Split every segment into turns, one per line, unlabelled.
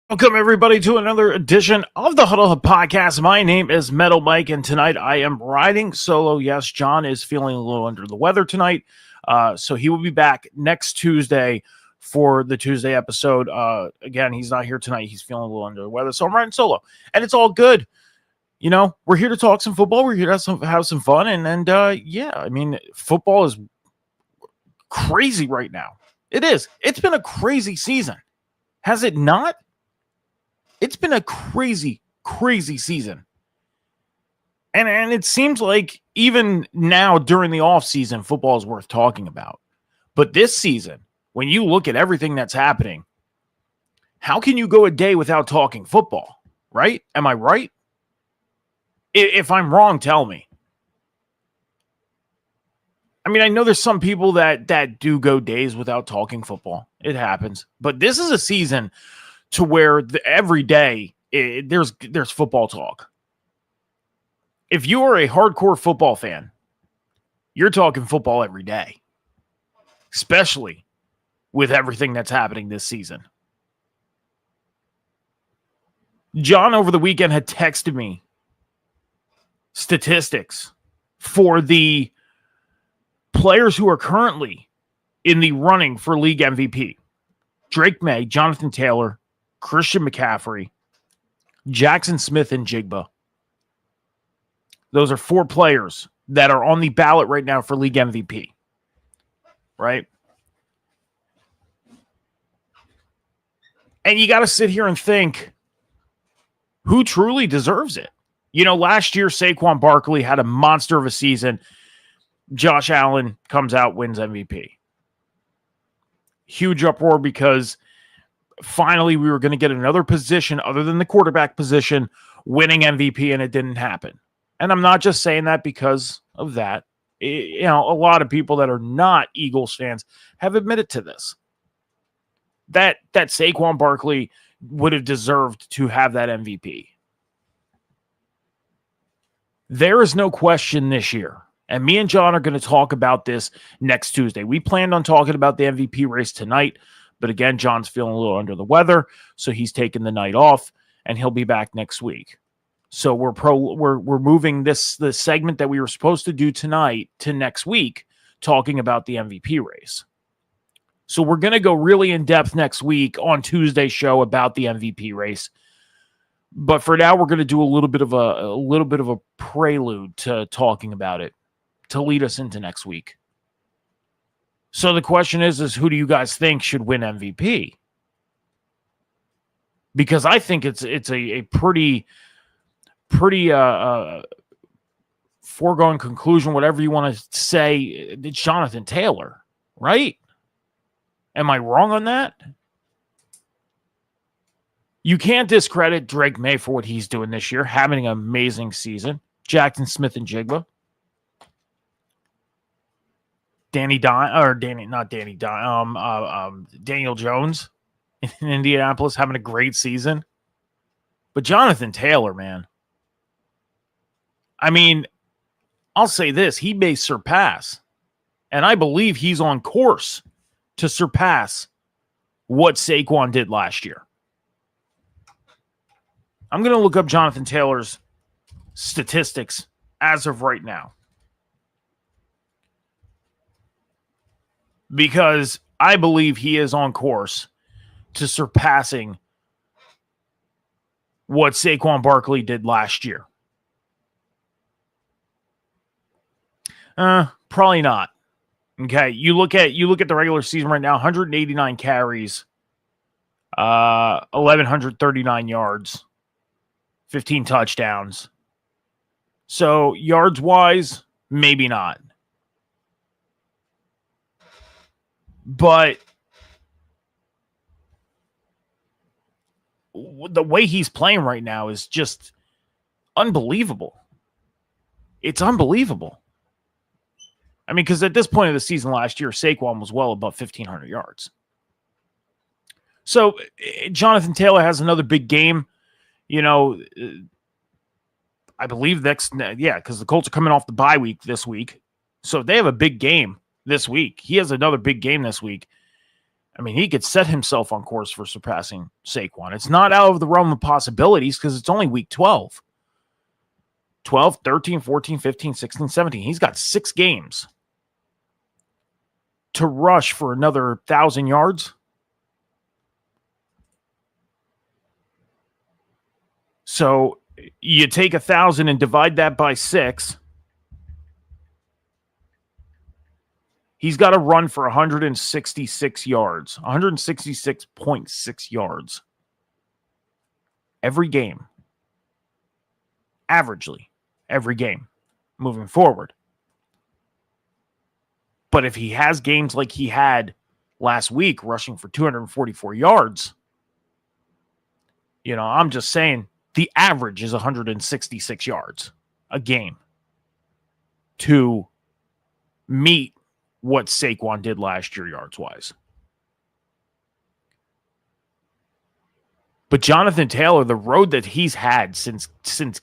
Welcome, everybody, to another edition of the Huddle Up Podcast. My name is Metal Mike, and tonight I am riding solo. Yes, John is feeling a little under the weather tonight, so he will be back next Tuesday for the Tuesday episode. Again, he's not here tonight. He's feeling a little under the weather, so I'm riding solo, and it's all good. You know, we're here to talk some football. We're here to have some fun, and yeah, I mean, football is crazy right now. It is. It's been a crazy season. Has it not? It's been a crazy, crazy season. And it seems like even now during the offseason, football is worth talking about. But this season, when you look at everything that's happening, how can you go a day without talking football, right? Am I right? If I'm wrong, tell me. I mean, I know there's some people that do go days without talking football. It happens. But this is a season to where every day there's football talk. If you are a hardcore football fan, you're talking football every day, especially with everything that's happening this season. John over the weekend had texted me statistics for the players who are currently in the running for league MVP. Drake May, Jonathan Taylor, Christian McCaffrey, Jackson Smith, and Jigba. Those are 4 players that are on the ballot right now for league MVP. Right? And you got to sit here and think, who truly deserves it? You know, last year, Saquon Barkley had a monster of a season. Josh Allen comes out, wins MVP. Huge uproar because finally we were going to get another position other than the quarterback position winning MVP, and it didn't happen. And I'm not just saying that because of that. You know, a lot of people that are not Eagles fans have admitted to this. That Saquon Barkley would have deserved to have that MVP. There is no question this year. And me and John are going to talk about this next Tuesday. We planned on talking about the MVP race tonight, but again, John's feeling a little under the weather, so he's taking the night off, and he'll be back next week. So we're moving the segment that we were supposed to do tonight to next week, talking about the MVP race. So we're going to go really in depth next week on Tuesday's show about the MVP race. But for now, we're going to do a little bit of a prelude to talking about it to lead us into next week. So the question is who do you guys think should win MVP? Because I think it's a pretty foregone conclusion, whatever you want to say. It's Jonathan Taylor, right? Am I wrong on that? You can't discredit Drake May for what he's doing this year, having an amazing season. Jackson Smith-Njigba. Daniel Jones in Indianapolis having a great season. But Jonathan Taylor, man. I mean, I'll say this. He may surpass, and I believe he's on course to surpass what Saquon did last year. I'm going to look up Jonathan Taylor's statistics as of right now, because I believe he is on course to surpassing what Saquon Barkley did last year. Probably not. Okay, you look at the regular season right now, 189 carries, 1,139 yards, 15 touchdowns. So yards-wise, maybe not. But the way he's playing right now is just unbelievable. It's unbelievable. I mean, because at this point of the season last year, Saquon was well above 1,500 yards. So Jonathan Taylor has another big game. You know, I believe because the Colts are coming off the bye week this week. So they have a big game this week. He has another big game this week. I mean, he could set himself on course for surpassing Saquon. It's not out of the realm of possibilities because it's only week 12. 12, 13, 14, 15, 16, 17. He's got 6 games to rush for another 1,000 yards. So you take 1,000 and divide that by 6. He's got to run for 166 yards, 166.6 yards every game, averagely every game moving forward. But if he has games like he had last week, rushing for 244 yards, you know, I'm just saying the average is 166 yards a game to meet what Saquon did last year yards-wise. But Jonathan Taylor, the road that he's had since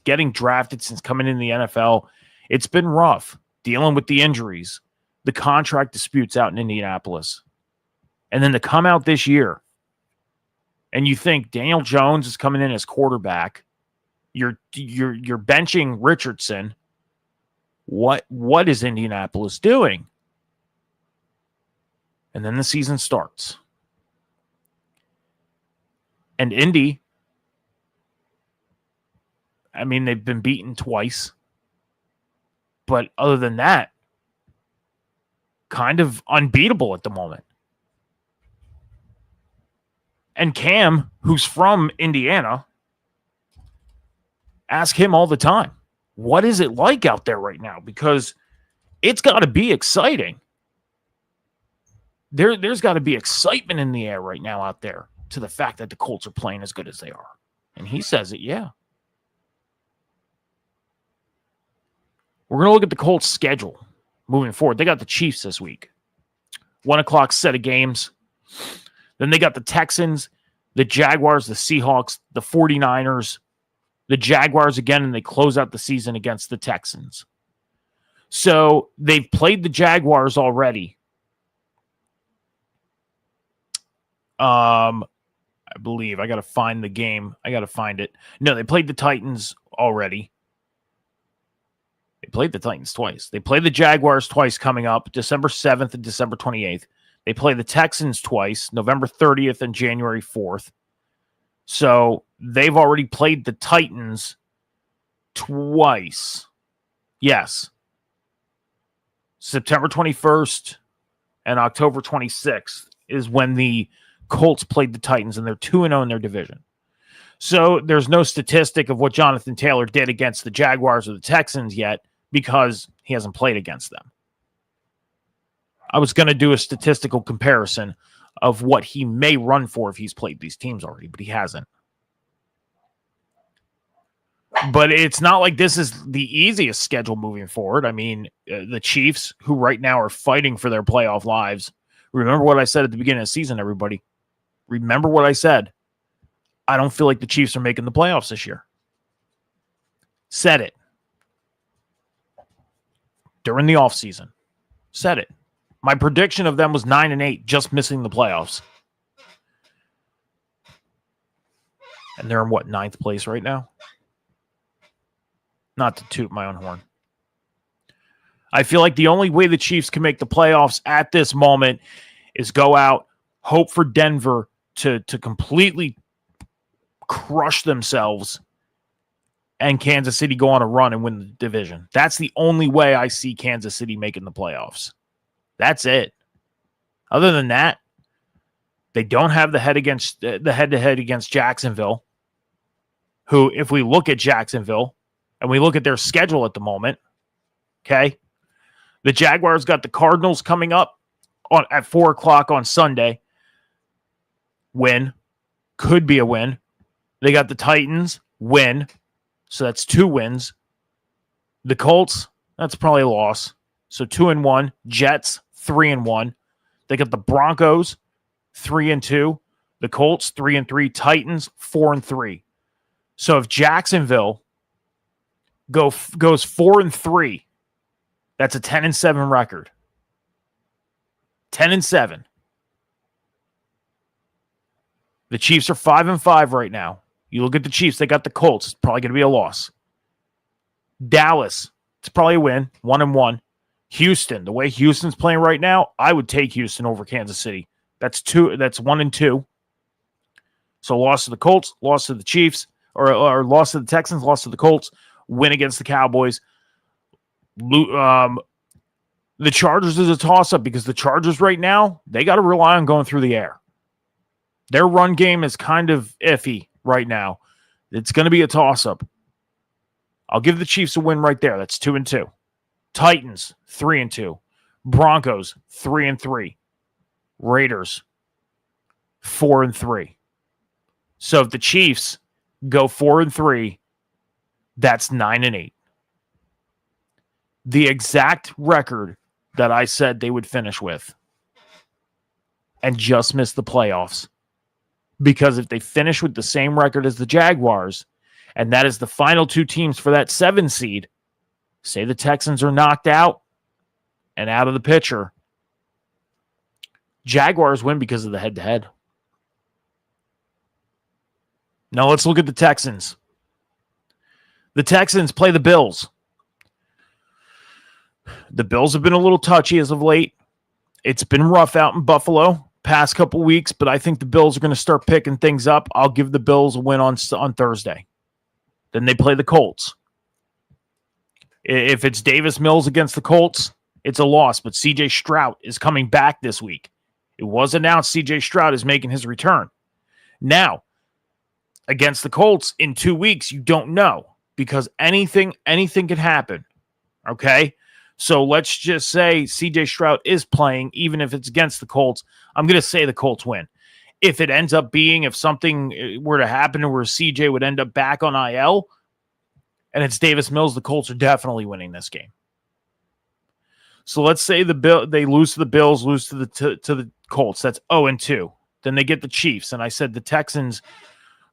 getting drafted, since coming in the NFL, it's been rough, dealing with the injuries, the contract disputes out in Indianapolis. And then to come out this year, and you think Daniel Jones is coming in as quarterback, you're benching Richardson. What is Indianapolis doing? And then the season starts. And Indy, I mean, they've been beaten twice. But other than that, kind of unbeatable at the moment. And Cam, who's from Indiana, ask him all the time, what is it like out there right now? Because it's got to be exciting. There's got to be excitement in the air right now out there to the fact that the Colts are playing as good as they are? And he says it, yeah. We're going to look at the Colts' schedule moving forward. They got the Chiefs this week. 1 o'clock set of games. Then they got the Texans, the Jaguars, the Seahawks, the 49ers, the Jaguars again, and they close out the season against the Texans. So they've played the Jaguars already. I believe. I got to find the game. I got to find it. No, they played the Titans already. They played the Titans twice. They play the Jaguars twice coming up, December 7th and December 28th. They play the Texans twice, November 30th and January 4th. So they've already played the Titans twice. Yes. September 21st and October 26th is when the Colts played the Titans, and they're 2-0 in their division. So there's no statistic of what Jonathan Taylor did against the Jaguars or the Texans yet because he hasn't played against them. I was going to do a statistical comparison of what he may run for if he's played these teams already, but he hasn't. But it's not like this is the easiest schedule moving forward. I mean, the Chiefs, who right now are fighting for their playoff lives. Remember what I said at the beginning of the season, everybody. Remember what I said. I don't feel like the Chiefs are making the playoffs this year. Said it. During the offseason. Said it. My prediction of them was 9-8, just missing the playoffs. And they're in what, 9th place right now? Not to toot my own horn. I feel like the only way the Chiefs can make the playoffs at this moment is go out, hope for Denver to completely crush themselves, and Kansas City go on a run and win the division. That's the only way I see Kansas City making the playoffs. That's it. Other than that, they don't have the head-to-head against Jacksonville, who, if we look at Jacksonville and we look at their schedule at the moment, okay, the Jaguars got the Cardinals coming up at 4 o'clock on Sunday. Win. Could be a win. They got the Titans. Win. So that's 2 wins. The Colts, that's probably a loss. So 2-1. Jets, 3-1. They got the Broncos, 3-2. The Colts, 3-3. Titans, 4-3. So if Jacksonville goes 4-3, that's a 10-7 record. 10-7. The Chiefs are 5-5 right now. You look at the Chiefs, they got the Colts. It's probably going to be a loss. Dallas, it's probably a win. 1-1. Houston, the way Houston's playing right now, I would take Houston over Kansas City. That's 1-2. So loss to the Colts, loss to the Chiefs, or loss to the Texans, loss to the Colts, win against the Cowboys. The Chargers is a toss-up because the Chargers right now, they got to rely on going through the air. Their run game is kind of iffy right now. It's going to be a toss-up. I'll give the Chiefs a win right there. That's 2-2. Titans, 3-2. Broncos, 3-3. Raiders, 4-3. So if the Chiefs go 4-3, that's 9-8. The exact record that I said they would finish with. And just miss the playoffs. Because if they finish with the same record as the Jaguars, and that is the final 2 teams for that 7 seed, say the Texans are knocked out and out of the picture, Jaguars win because of the head-to-head. Now let's look at the Texans. The Texans play the Bills. The Bills have been a little touchy as of late. It's been rough out in Buffalo past couple weeks, but I think the Bills are going to start picking things up. I'll give the Bills a win on Thursday. Then they play the Colts. If it's Davis Mills against the Colts, it's a loss, but C.J. Stroud is coming back this week. It was announced C.J. Stroud is making his return. Now, against the Colts in 2 weeks, you don't know because anything can happen, okay? So let's just say C.J. Stroud is playing, even if it's against the Colts. I'm going to say the Colts win. if it ends up being, if something were to happen where CJ would end up back on IL and it's Davis Mills, the Colts are definitely winning this game. So let's say they lose to the Bills, lose to the Colts. That's 0-2. Then they get the Chiefs. And I said the Texans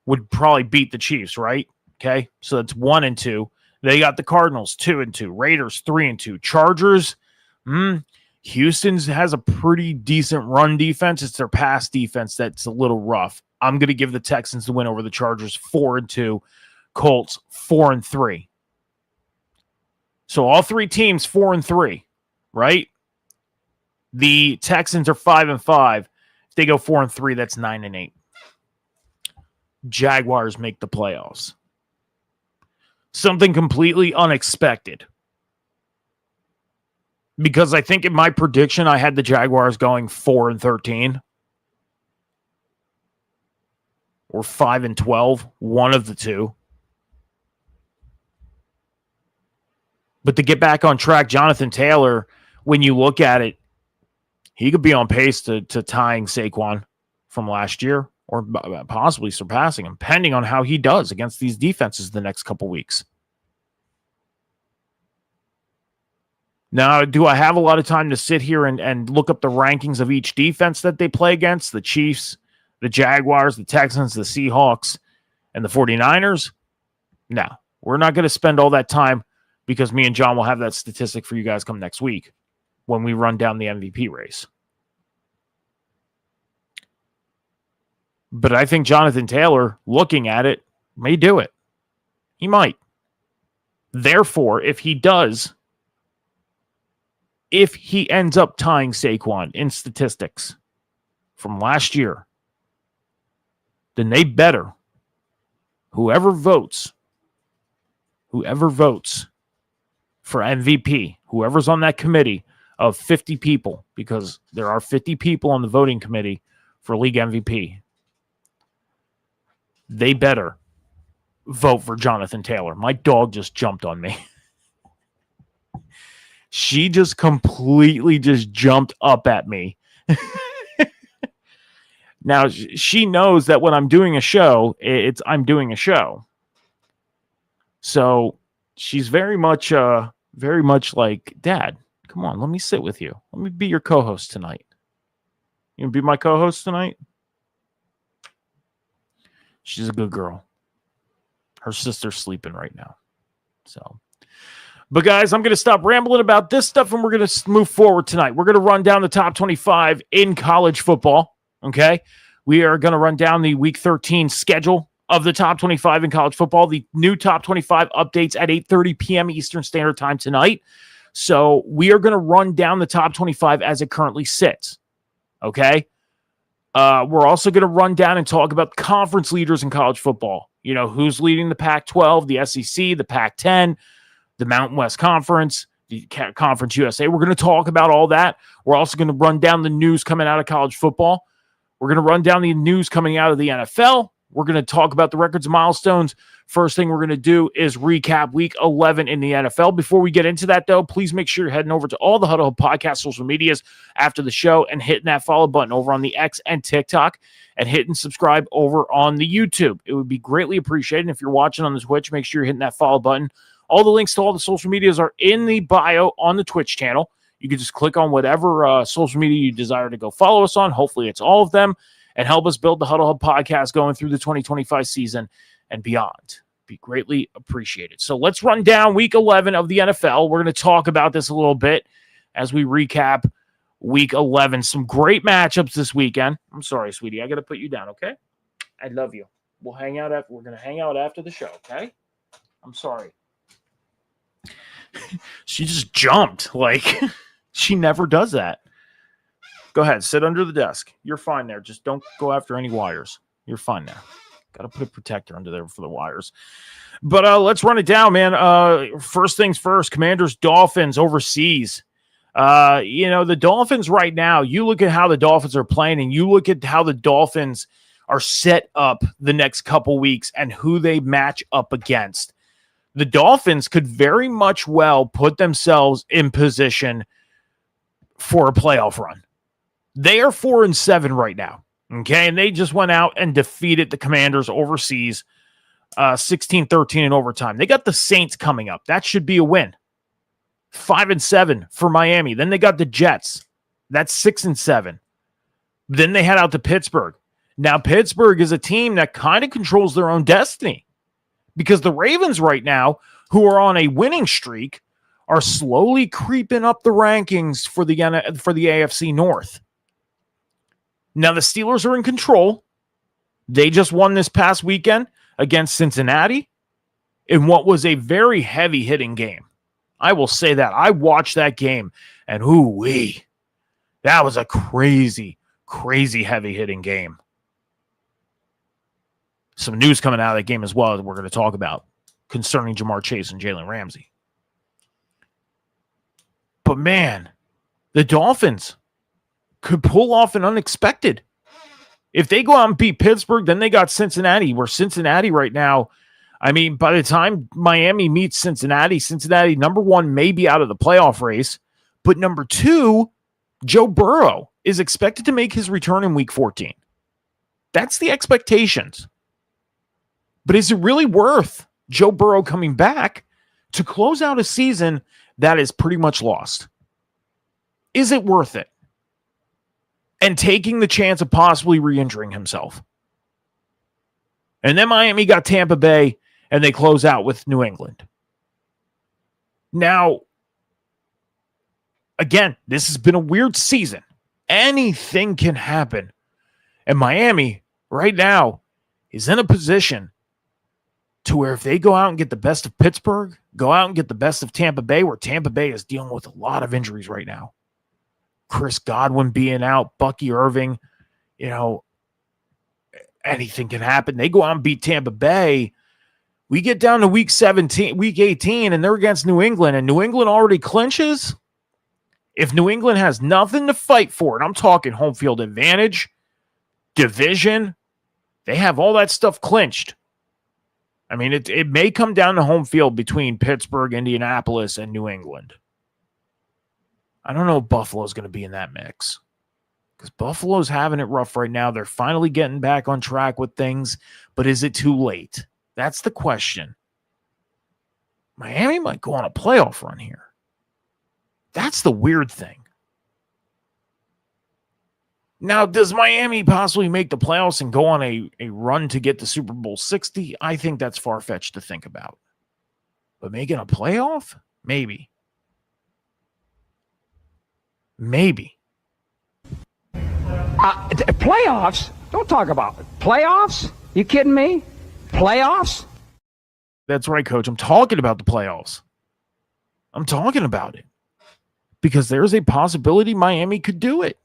would probably beat the Chiefs, right? Okay. So that's 1-2. They got the Cardinals 2-2, Raiders 3-2, Chargers. Houston's has a pretty decent run defense. It's their pass defense that's a little rough. I'm going to give the Texans the win over the Chargers 4-2, Colts 4-3. So all three teams 4-3, right? The Texans are 5-5. If they go 4-3, that's 9-8. Jaguars make the playoffs. Something completely unexpected. Because I think in my prediction, I had the Jaguars going 4-13 or 5-12, one of the two. But to get back on track, Jonathan Taylor, when you look at it, he could be on pace to tying Saquon from last year or possibly surpassing him, depending on how he does against these defenses the next couple weeks. Now, do I have a lot of time to sit here and look up the rankings of each defense that they play against? The Chiefs, the Jaguars, the Texans, the Seahawks, and the 49ers? No, we're not going to spend all that time because me and John will have that statistic for you guys come next week when we run down the MVP race. But I think Jonathan Taylor, looking at it, may do it. He might. Therefore, if he does, if he ends up tying Saquon in statistics from last year, then they better, whoever votes for MVP, whoever's on that committee of 50 people, because there are 50 people on the voting committee for league MVP, they better vote for Jonathan Taylor. My dog just jumped on me. She just completely just jumped up at me. Now, she knows that when I'm doing a show, I'm doing a show. So she's very much like, Dad, come on, let me sit with you. Let me be your co-host tonight. You gonna be my co-host tonight? She's a good girl. Her sister's sleeping right now. So, but guys, I'm going to stop rambling about this stuff and we're going to move forward tonight. We're going to run down the top 25 in college football. Okay. We are going to run down the week 13 schedule of the top 25 in college football. The new top 25 updates at 8:30 p.m. Eastern Standard Time tonight. So we are going to run down the top 25 as it currently sits. Okay. We're also going to run down and talk about conference leaders in college football. You know, who's leading the Pac-12, the SEC, the Pac-10, the Mountain West Conference, the Conference USA. We're going to talk about all that. We're also going to run down the news coming out of college football. We're going to run down the news coming out of the NFL. We're going to talk about the records and milestones. First thing we're going to do is recap week 11 in the NFL. Before we get into that, though, please make sure you're heading over to all the Huddle Hub Podcast social medias after the show and hitting that follow button over on the X and TikTok and hitting subscribe over on the YouTube. It would be greatly appreciated. If you're watching on the Twitch, make sure you're hitting that follow button. All the links to all the social medias are in the bio on the Twitch channel. You can just click on whatever social media you desire to go follow us on. Hopefully it's all of them. And help us build the Huddle Hub Podcast going through the 2025 season and beyond. Be greatly appreciated. So let's run down week 11 of the NFL. We're going to talk about this a little bit as we recap week 11. Some great matchups this weekend. I'm sorry, sweetie. I got to put you down, okay? I love you. We're going to hang out after the show, okay? I'm sorry. She just jumped. Like, she never does that. Go ahead. Sit under the desk. You're fine there. Just don't go after any wires. You're fine there. Got to put a protector under there for the wires. But let's run it down, man. First things first, Commanders, Dolphins overseas. The Dolphins right now, you look at how the Dolphins are playing and you look at how the Dolphins are set up the next couple weeks and who they match up against. The Dolphins could very much well put themselves in position for a playoff run. They are 4-7 right now. Okay, and they just went out and defeated the Commanders overseas 16-13 in overtime. They got the Saints coming up. That should be a win. 5-7 for Miami. Then they got the Jets. That's 6-7. Then they head out to Pittsburgh. Now, Pittsburgh is a team that kind of controls their own destiny because the Ravens right now, who are on a winning streak, are slowly creeping up the rankings for the AFC North. Now, the Steelers are in control. They just won this past weekend against Cincinnati in what was a very heavy-hitting game. I will say that. I watched that game, and ooh-wee, that was a crazy, crazy heavy-hitting game. Some news coming out of that game as well that we're going to talk about concerning Jamar Chase and Jalen Ramsey. But man, the Dolphins could pull off an unexpected. If they go out and beat Pittsburgh, then they got Cincinnati, where Cincinnati right now, I mean, by the time Miami meets Cincinnati, number one, may be out of the playoff race. But number two, Joe Burrow is expected to make his return in week 14. That's the expectations. But is it really worth Joe Burrow coming back to close out a season that is pretty much lost? Is it worth it? And taking the chance of possibly re-injuring himself. And then Miami got Tampa Bay, and they close out with New England. Now, again, this has been a weird season. Anything can happen. And Miami, right now, is in a position to where if they go out and get the best of Pittsburgh, go out and get the best of Tampa Bay, where Tampa Bay is dealing with a lot of injuries right now. Chris Godwin being out, Bucky Irving, anything can happen. They go out and beat Tampa Bay. We get down to week 18, and they're against New England, and New England already clinches. If New England has nothing to fight for, and I'm talking home field advantage, division, they have all that stuff clinched. I mean, it may come down to home field between Pittsburgh, Indianapolis, and New England. I don't know if Buffalo's going to be in that mix because Buffalo's having it rough right now. They're finally getting back on track with things, but is it too late? That's the question. Miami might go on a playoff run here. That's the weird thing. Now, does Miami possibly make the playoffs and go on a run to get to Super Bowl 60? I think that's far-fetched to think about. But making a playoff? Maybe. Maybe.
Playoffs? Don't talk about it. Playoffs? You kidding me? Playoffs?
That's right, Coach. I'm talking about the playoffs. I'm talking about it. Because there's a possibility Miami could do it.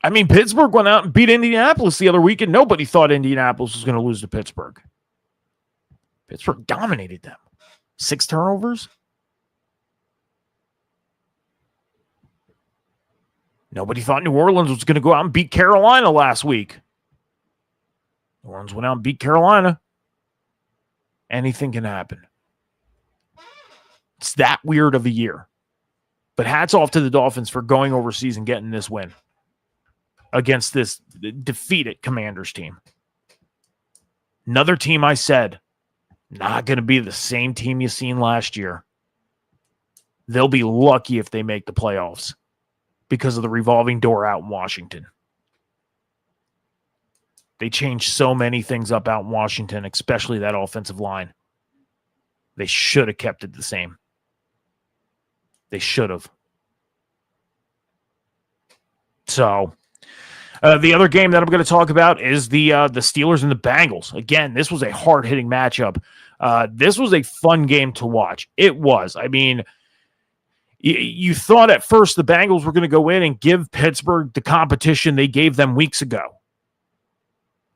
I mean, Pittsburgh went out and beat Indianapolis the other week, and nobody thought Indianapolis was going to lose to Pittsburgh. Pittsburgh dominated them. 6 turnovers. Nobody thought New Orleans was going to go out and beat Carolina last week. New Orleans went out and beat Carolina. Anything can happen. It's that weird of a year. But hats off to the Dolphins for going overseas and getting this win against this defeated Commanders team. Another team I said, not going to be the same team you seen last year. They'll be lucky if they make the playoffs because of the revolving door out in Washington. They changed so many things up out in Washington, especially that offensive line. They should have kept it the same. They should have. So, the other game that I'm going to talk about is the Steelers and the Bengals. Again, this was a hard-hitting matchup. This was a fun game to watch. It was. I mean, you thought at first the Bengals were going to go in and give Pittsburgh the competition they gave them weeks ago.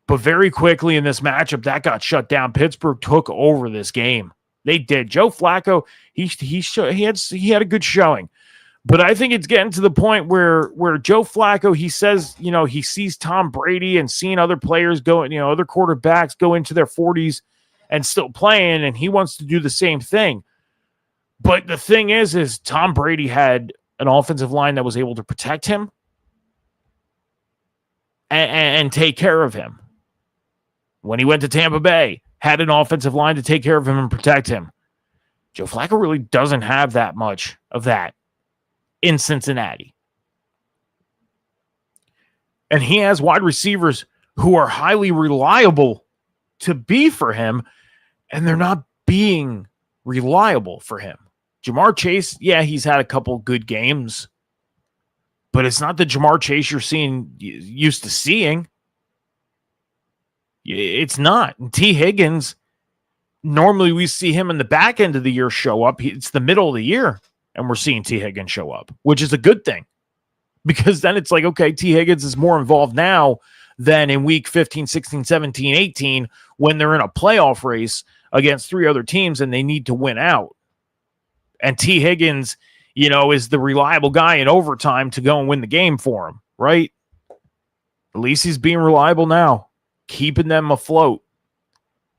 But very quickly in this matchup, that got shut down. Pittsburgh took over this game. They did. Joe Flacco, he had a good showing. But I think it's getting to the point where Joe Flacco, he says, he sees Tom Brady and seeing other players go, other quarterbacks go into their 40s and still playing, and he wants to do the same thing. But the thing is Tom Brady had an offensive line that was able to protect him and take care of him. When he went to Tampa Bay, had an offensive line to take care of him and protect him. Joe Flacco really doesn't have that much of that in Cincinnati. And he has wide receivers who are highly reliable to be for him, and they're not being reliable for him. Jamar Chase, yeah, he's had a couple good games, but it's not the Jamar Chase you're used to seeing. It's not. And T. Higgins, normally we see him in the back end of the year show up. It's the middle of the year, and we're seeing T. Higgins show up, which is a good thing. Because then it's like, okay, T. Higgins is more involved now than in week 15, 16, 17, 18, when they're in a playoff race against three other teams and they need to win out. And T. Higgins, is the reliable guy in overtime to go and win the game for him, right? At least he's being reliable now, keeping them afloat.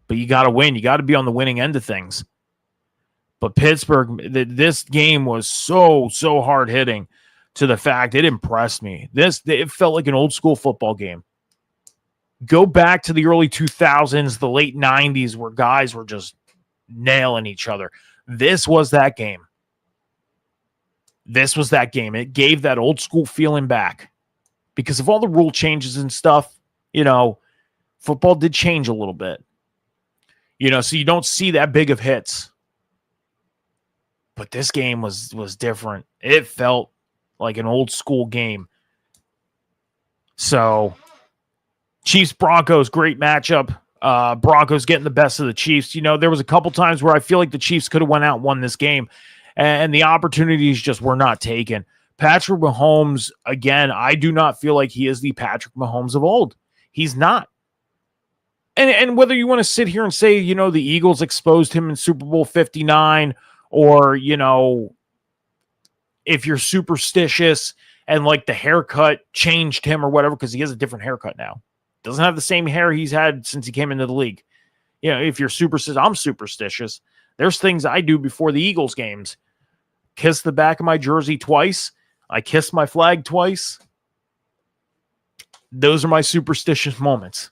But you got to win. You got to be on the winning end of things. But Pittsburgh, this game was so hard hitting to the fact it impressed me. It felt like an old school football game. Go back to the early 2000s, the late 90s, where guys were just nailing each other. This was that game. It gave that old school feeling back. Because of all the rule changes and stuff, football did change a little bit. So you don't see that big of hits. But this game was different. It felt like an old school game. So, Chiefs-Broncos, great matchup. Broncos getting the best of the Chiefs. There was a couple times where I feel like the Chiefs could have went out and won this game, and the opportunities just were not taken. Patrick Mahomes, again, I do not feel like he is the Patrick Mahomes of old. He's not. And whether you want to sit here and say, the Eagles exposed him in Super Bowl 59, or, if you're superstitious and like the haircut changed him or whatever, because he has a different haircut now. Doesn't have the same hair he's had since he came into the league. If you're superstitious, I'm superstitious. There's things I do before the Eagles games. Kiss the back of my jersey twice. I kiss my flag twice. Those are my superstitious moments.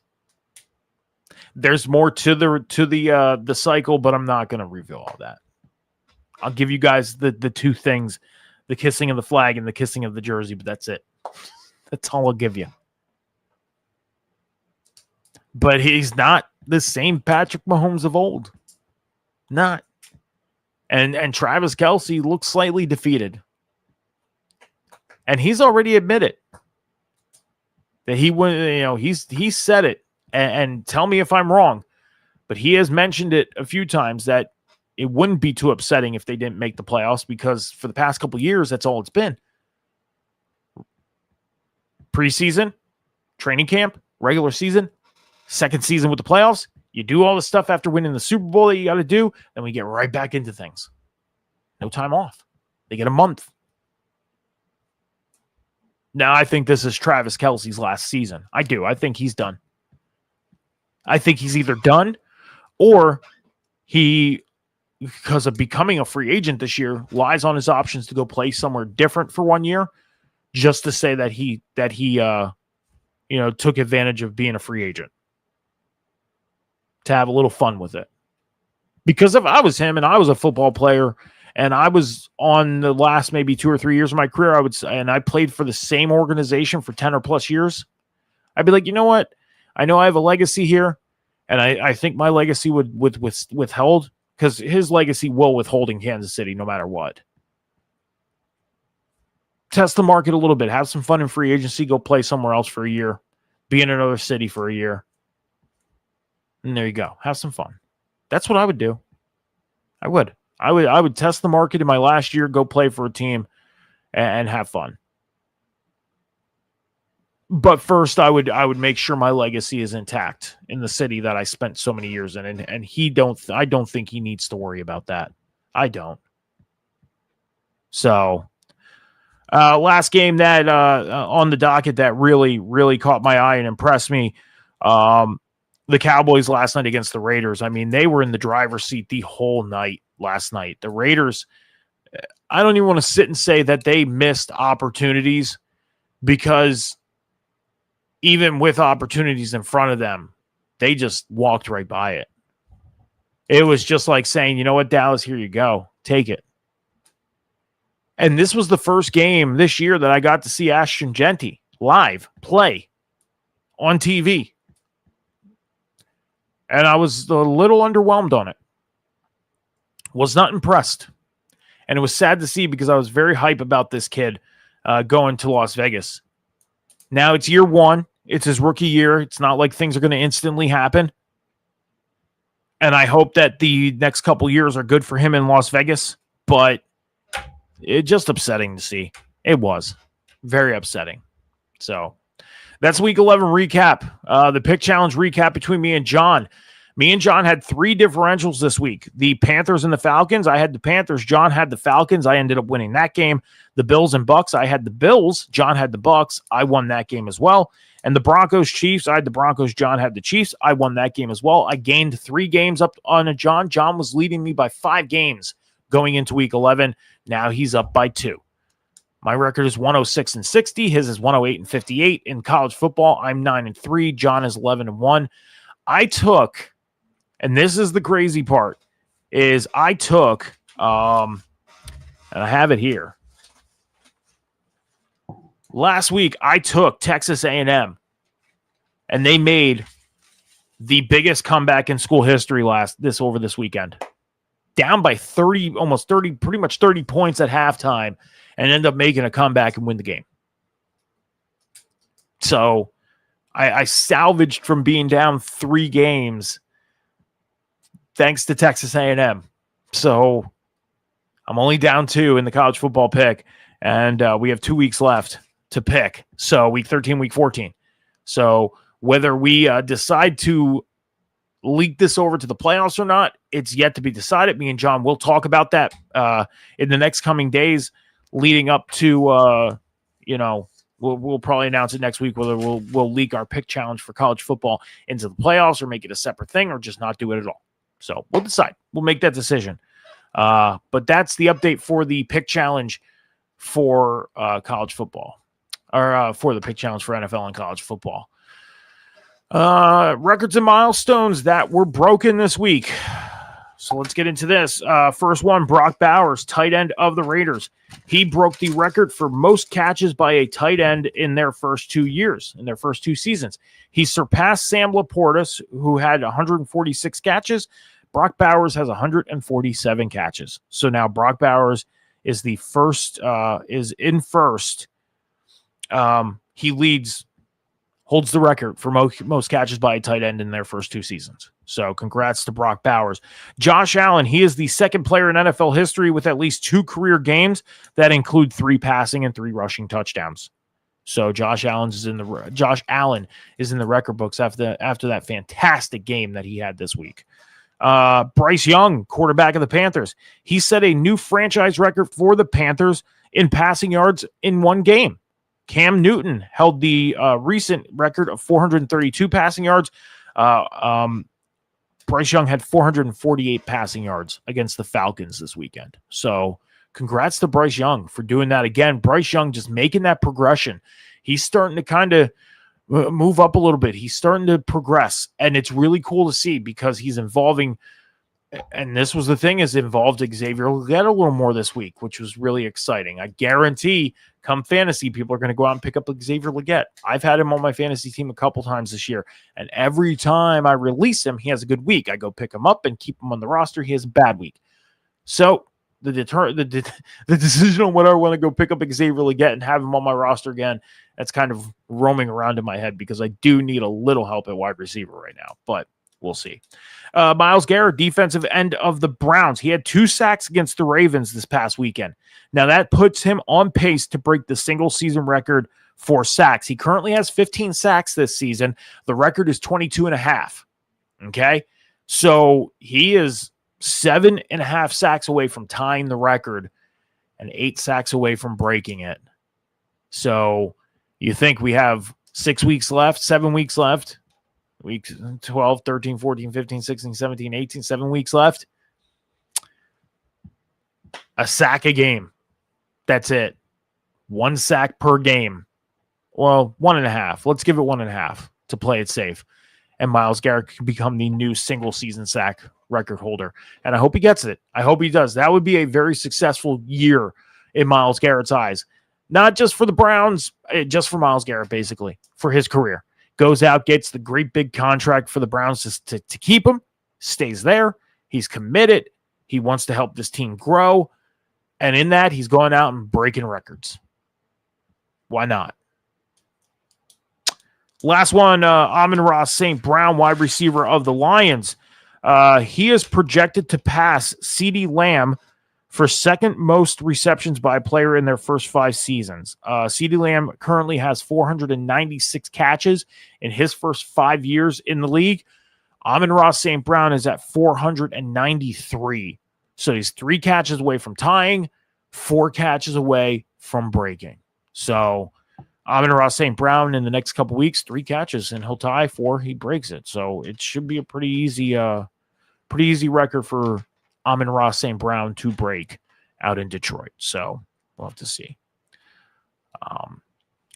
There's more to the cycle, but I'm not going to reveal all that. I'll give you guys the two things, the kissing of the flag and the kissing of the jersey, but that's it. That's all I'll give you. But he's not the same Patrick Mahomes of old. Not. And Travis Kelce looks slightly defeated. And he's already admitted that he said it. And tell me if I'm wrong, but he has mentioned it a few times that it wouldn't be too upsetting if they didn't make the playoffs, because for the past couple of years, that's all it's been. Preseason, training camp, regular season, second season with the playoffs. You do all the stuff after winning the Super Bowl that you got to do, then we get right back into things. No time off. They get a month. Now, I think this is Travis Kelce's last season. I do. I think he's done. I think he's either done or he, because of becoming a free agent this year, lies on his options to go play somewhere different for 1 year, just to say that he took advantage of being a free agent to have a little fun with it. Because if I was him and I was a football player and I was on the last maybe 2 or 3 years of my career, and I played for the same organization for 10 or plus years, I'd be like, you know what? I know I have a legacy here, and I think my legacy would withheld, because his legacy will withhold in Kansas City no matter what. Test the market a little bit. Have some fun in free agency. Go play somewhere else for a year. Be in another city for a year. And there you go. Have some fun. That's what I would do. I would test the market in my last year, go play for a team, and have fun. But first, I would make sure my legacy is intact in the city that I spent so many years in, and I don't think he needs to worry about that. I don't. So, last game that on the docket that really caught my eye and impressed me, the Cowboys last night against the Raiders. I mean, they were in the driver's seat the whole night last night. The Raiders, I don't even want to sit and say that they missed opportunities, because even with opportunities in front of them, they just walked right by it. It was just like saying, you know what, Dallas, here you go. Take it. And this was the first game this year that I got to see Ashton Genty live play on TV. And I was a little underwhelmed on it. Was not impressed. And it was sad to see, because I was very hype about this kid going to Las Vegas. Now it's year one. It's his rookie year. It's not like things are going to instantly happen. And I hope that the next couple years are good for him in Las Vegas. But it's just upsetting to see. It was very upsetting. So that's week 11 recap. The pick challenge recap between me and John. Me and John had 3 differentials this week. The Panthers and the Falcons. I had the Panthers. John had the Falcons. I ended up winning that game. The Bills and Bucks. I had the Bills. John had the Bucks. I won that game as well. And the Broncos Chiefs. I had the Broncos. John had the Chiefs. I won that game as well. I gained 3 games up on a John. John was leading me by 5 games going into week 11. Now he's up by 2. My record is 106-60. His is 108-58 in college football. I'm 9-3. John is 11-1. I took, and this is the crazy part, is I took, and I have it here. Last week I took Texas A&M, and they made the biggest comeback in school history over this weekend. Down by 30, almost 30, pretty much 30 points at halftime, and end up making a comeback and win the game. So I salvaged from being down 3 games thanks to Texas A&M. So I'm only down 2 in the college football pick, and we have 2 weeks left to pick. So week 13, week 14. So whether we decide to leak this over to the playoffs or not, it's yet to be decided. Me and John will talk about that in the next coming days leading up to, we'll probably announce it next week, whether we'll leak our pick challenge for college football into the playoffs or make it a separate thing or just not do it at all. So we'll decide. We'll make that decision. But that's the update for the pick challenge for college football, or for the pick challenge for NFL and college football. Records and milestones that were broken this week. So let's get into this. First one, Brock Bowers, tight end of the Raiders. He broke the record for most catches by a tight end in their first 2 years, in their first 2 seasons. He surpassed Sam Laporta, who had 146 catches. Brock Bowers has 147 catches. So now Brock Bowers is the first, is in first. He holds the record for most catches by a tight end in their first 2 seasons. So congrats to Brock Bowers. Josh Allen, he is the second player in NFL history with at least 2 career games that include 3 passing and 3 rushing touchdowns. So Josh Allen is in the record books after that fantastic game that he had this week. Bryce Young, quarterback of the Panthers, he set a new franchise record for the Panthers in passing yards in 1 game. Cam Newton held the recent record of 432 passing yards. Bryce Young had 448 passing yards against the Falcons this weekend. So congrats to Bryce Young for doing that again. Bryce Young just making that progression. He's starting to kind of move up a little bit. He's starting to progress, and it's really cool to see because he's involving, and this was the thing, is involved Xavier Legette a little more this week, which was really exciting. I guarantee come fantasy, people are going to go out and pick up Xavier Legette. I've had him on my fantasy team a couple times this year, and every time I release him, he has a good week. I go pick him up and keep him on the roster. He has a bad week. So the decision on whether I want to go pick up Xavier Legette and have him on my roster again, that's kind of roaming around in my head because I do need a little help at wide receiver right now, but we'll see. Myles Garrett, defensive end of the Browns. He had 2 sacks against the Ravens this past weekend. Now that puts him on pace to break the single season record for sacks. He currently has 15 sacks this season. The record is 22.5. Okay. So he is 7.5 sacks away from tying the record and 8 sacks away from breaking it. So you think we have 6 weeks left, 7 weeks left, weeks 12, 13, 14, 15, 16, 17, 18, 7 weeks left. a sack a game. That's it. 1 sack per game. Well, 1.5. Let's give it 1.5 to play it safe. And Myles Garrett can become the new single-season sack record holder. And I hope he gets it. I hope he does. That would be a very successful year in Myles Garrett's eyes. Not just for the Browns, just for Myles Garrett, basically, for his career. Goes out, gets the great big contract for the Browns to keep him, stays there. He's committed. He wants to help this team grow. And in that, he's going out and breaking records. Why not? Last one, Amon-Ra St. Brown, wide receiver of the Lions. He is projected to pass CeeDee Lamb for second most receptions by a player in their first 5 seasons. CeeDee Lamb currently has 496 catches in his first 5 years in the league. Amon-Ra St. Brown is at 493. So he's 3 catches away from tying, 4 catches away from breaking. So Amon-Ra St. Brown in the next couple weeks, 3 catches, and he'll tie 4. He breaks it. So it should be a pretty easy record for Amon-Ra St. Brown to break out in Detroit. So we'll have to see.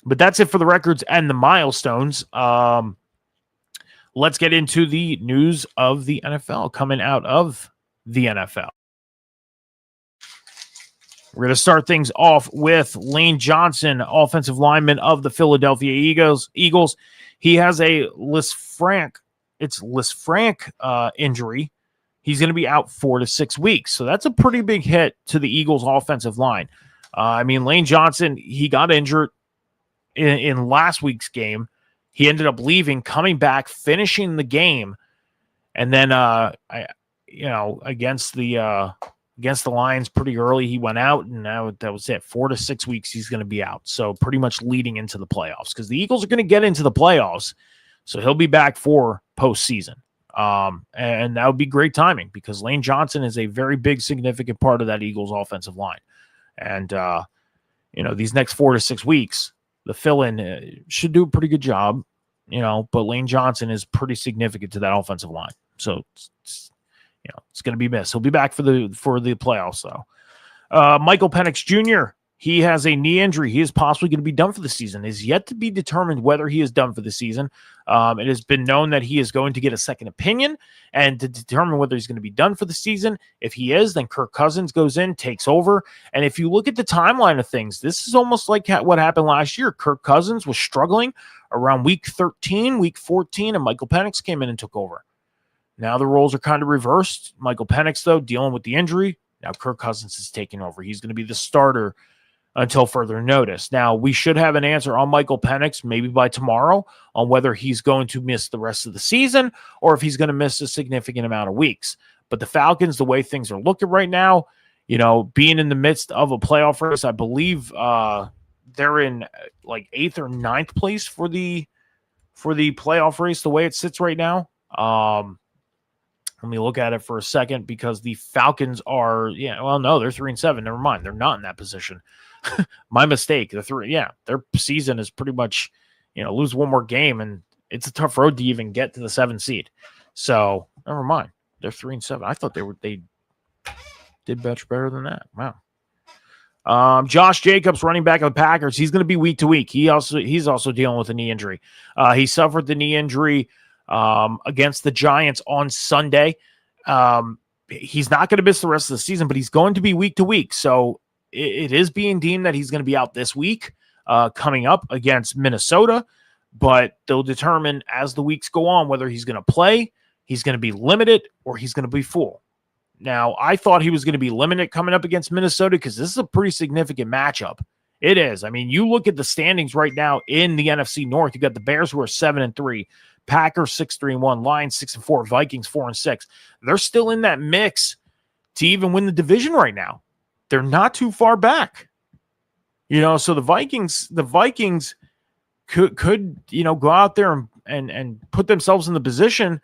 But that's it for the records and the milestones. Let's get into the news of the NFL coming out of the NFL. We're going to start things off with Lane Johnson, offensive lineman of the Philadelphia Eagles. He has a Lisfranc injury. He's going to be out 4 to 6 weeks. So that's a pretty big hit to the Eagles' offensive line. Lane Johnson, he got injured in last week's game. He ended up leaving, coming back, finishing the game, and then against the Lions pretty early, he went out, and now that was it. 4 to 6 weeks, he's going to be out. So pretty much leading into the playoffs, because the Eagles are going to get into the playoffs. So he'll be back for postseason. And that would be great timing, because Lane Johnson is a very big, significant part of that Eagles offensive line. And, these next 4 to 6 weeks, the fill-in should do a pretty good job, but Lane Johnson is pretty significant to that offensive line. So it's going to be missed. He'll be back for the playoffs, though. Michael Penix Jr., he has a knee injury. He is possibly going to be done for the season. It is yet to be determined whether he is done for the season. It has been known that he is going to get a second opinion and to determine whether he's going to be done for the season. If he is, then Kirk Cousins goes in, takes over. And if you look at the timeline of things, this is almost like what happened last year. Kirk Cousins was struggling around week 13, week 14, and Michael Penix came in and took over. Now the roles are kind of reversed. Michael Penix, though, dealing with the injury. Now Kirk Cousins is taking over. He's going to be the starter until further notice. Now, we should have an answer on Michael Penix maybe by tomorrow on whether he's going to miss the rest of the season or if he's going to miss a significant amount of weeks. But the Falcons, the way things are looking right now, being in the midst of a playoff race, I believe they're in like 8th or 9th place for the playoff race, the way it sits right now. Let me look at it for a second, because the Falcons are, they're 3-7. Never mind. They're not in that position. My mistake. Their season is pretty much, lose one more game, and it's a tough road to even get to the 7th seed. So never mind. They're 3-7. I thought they did much better than that. Wow. Josh Jacobs, running back of the Packers, he's going to be week to week. He's also dealing with a knee injury. He suffered the knee injury against the Giants on Sunday. He's not going to miss the rest of the season, but he's going to be week to week. So it is being deemed that he's going to be out this week, coming up against Minnesota, but they'll determine as the weeks go on whether he's going to play, he's going to be limited, or he's going to be full. Now, I thought he was going to be limited coming up against Minnesota, because this is a pretty significant matchup. It is. I mean, you look at the standings right now in the NFC North. You got the Bears, who are 7-3, Packers 6-3-1, Lions 6-4, Vikings 4-6. They're still in that mix to even win the division right now. They're not too far back. So the Vikings could go out there and put themselves in the position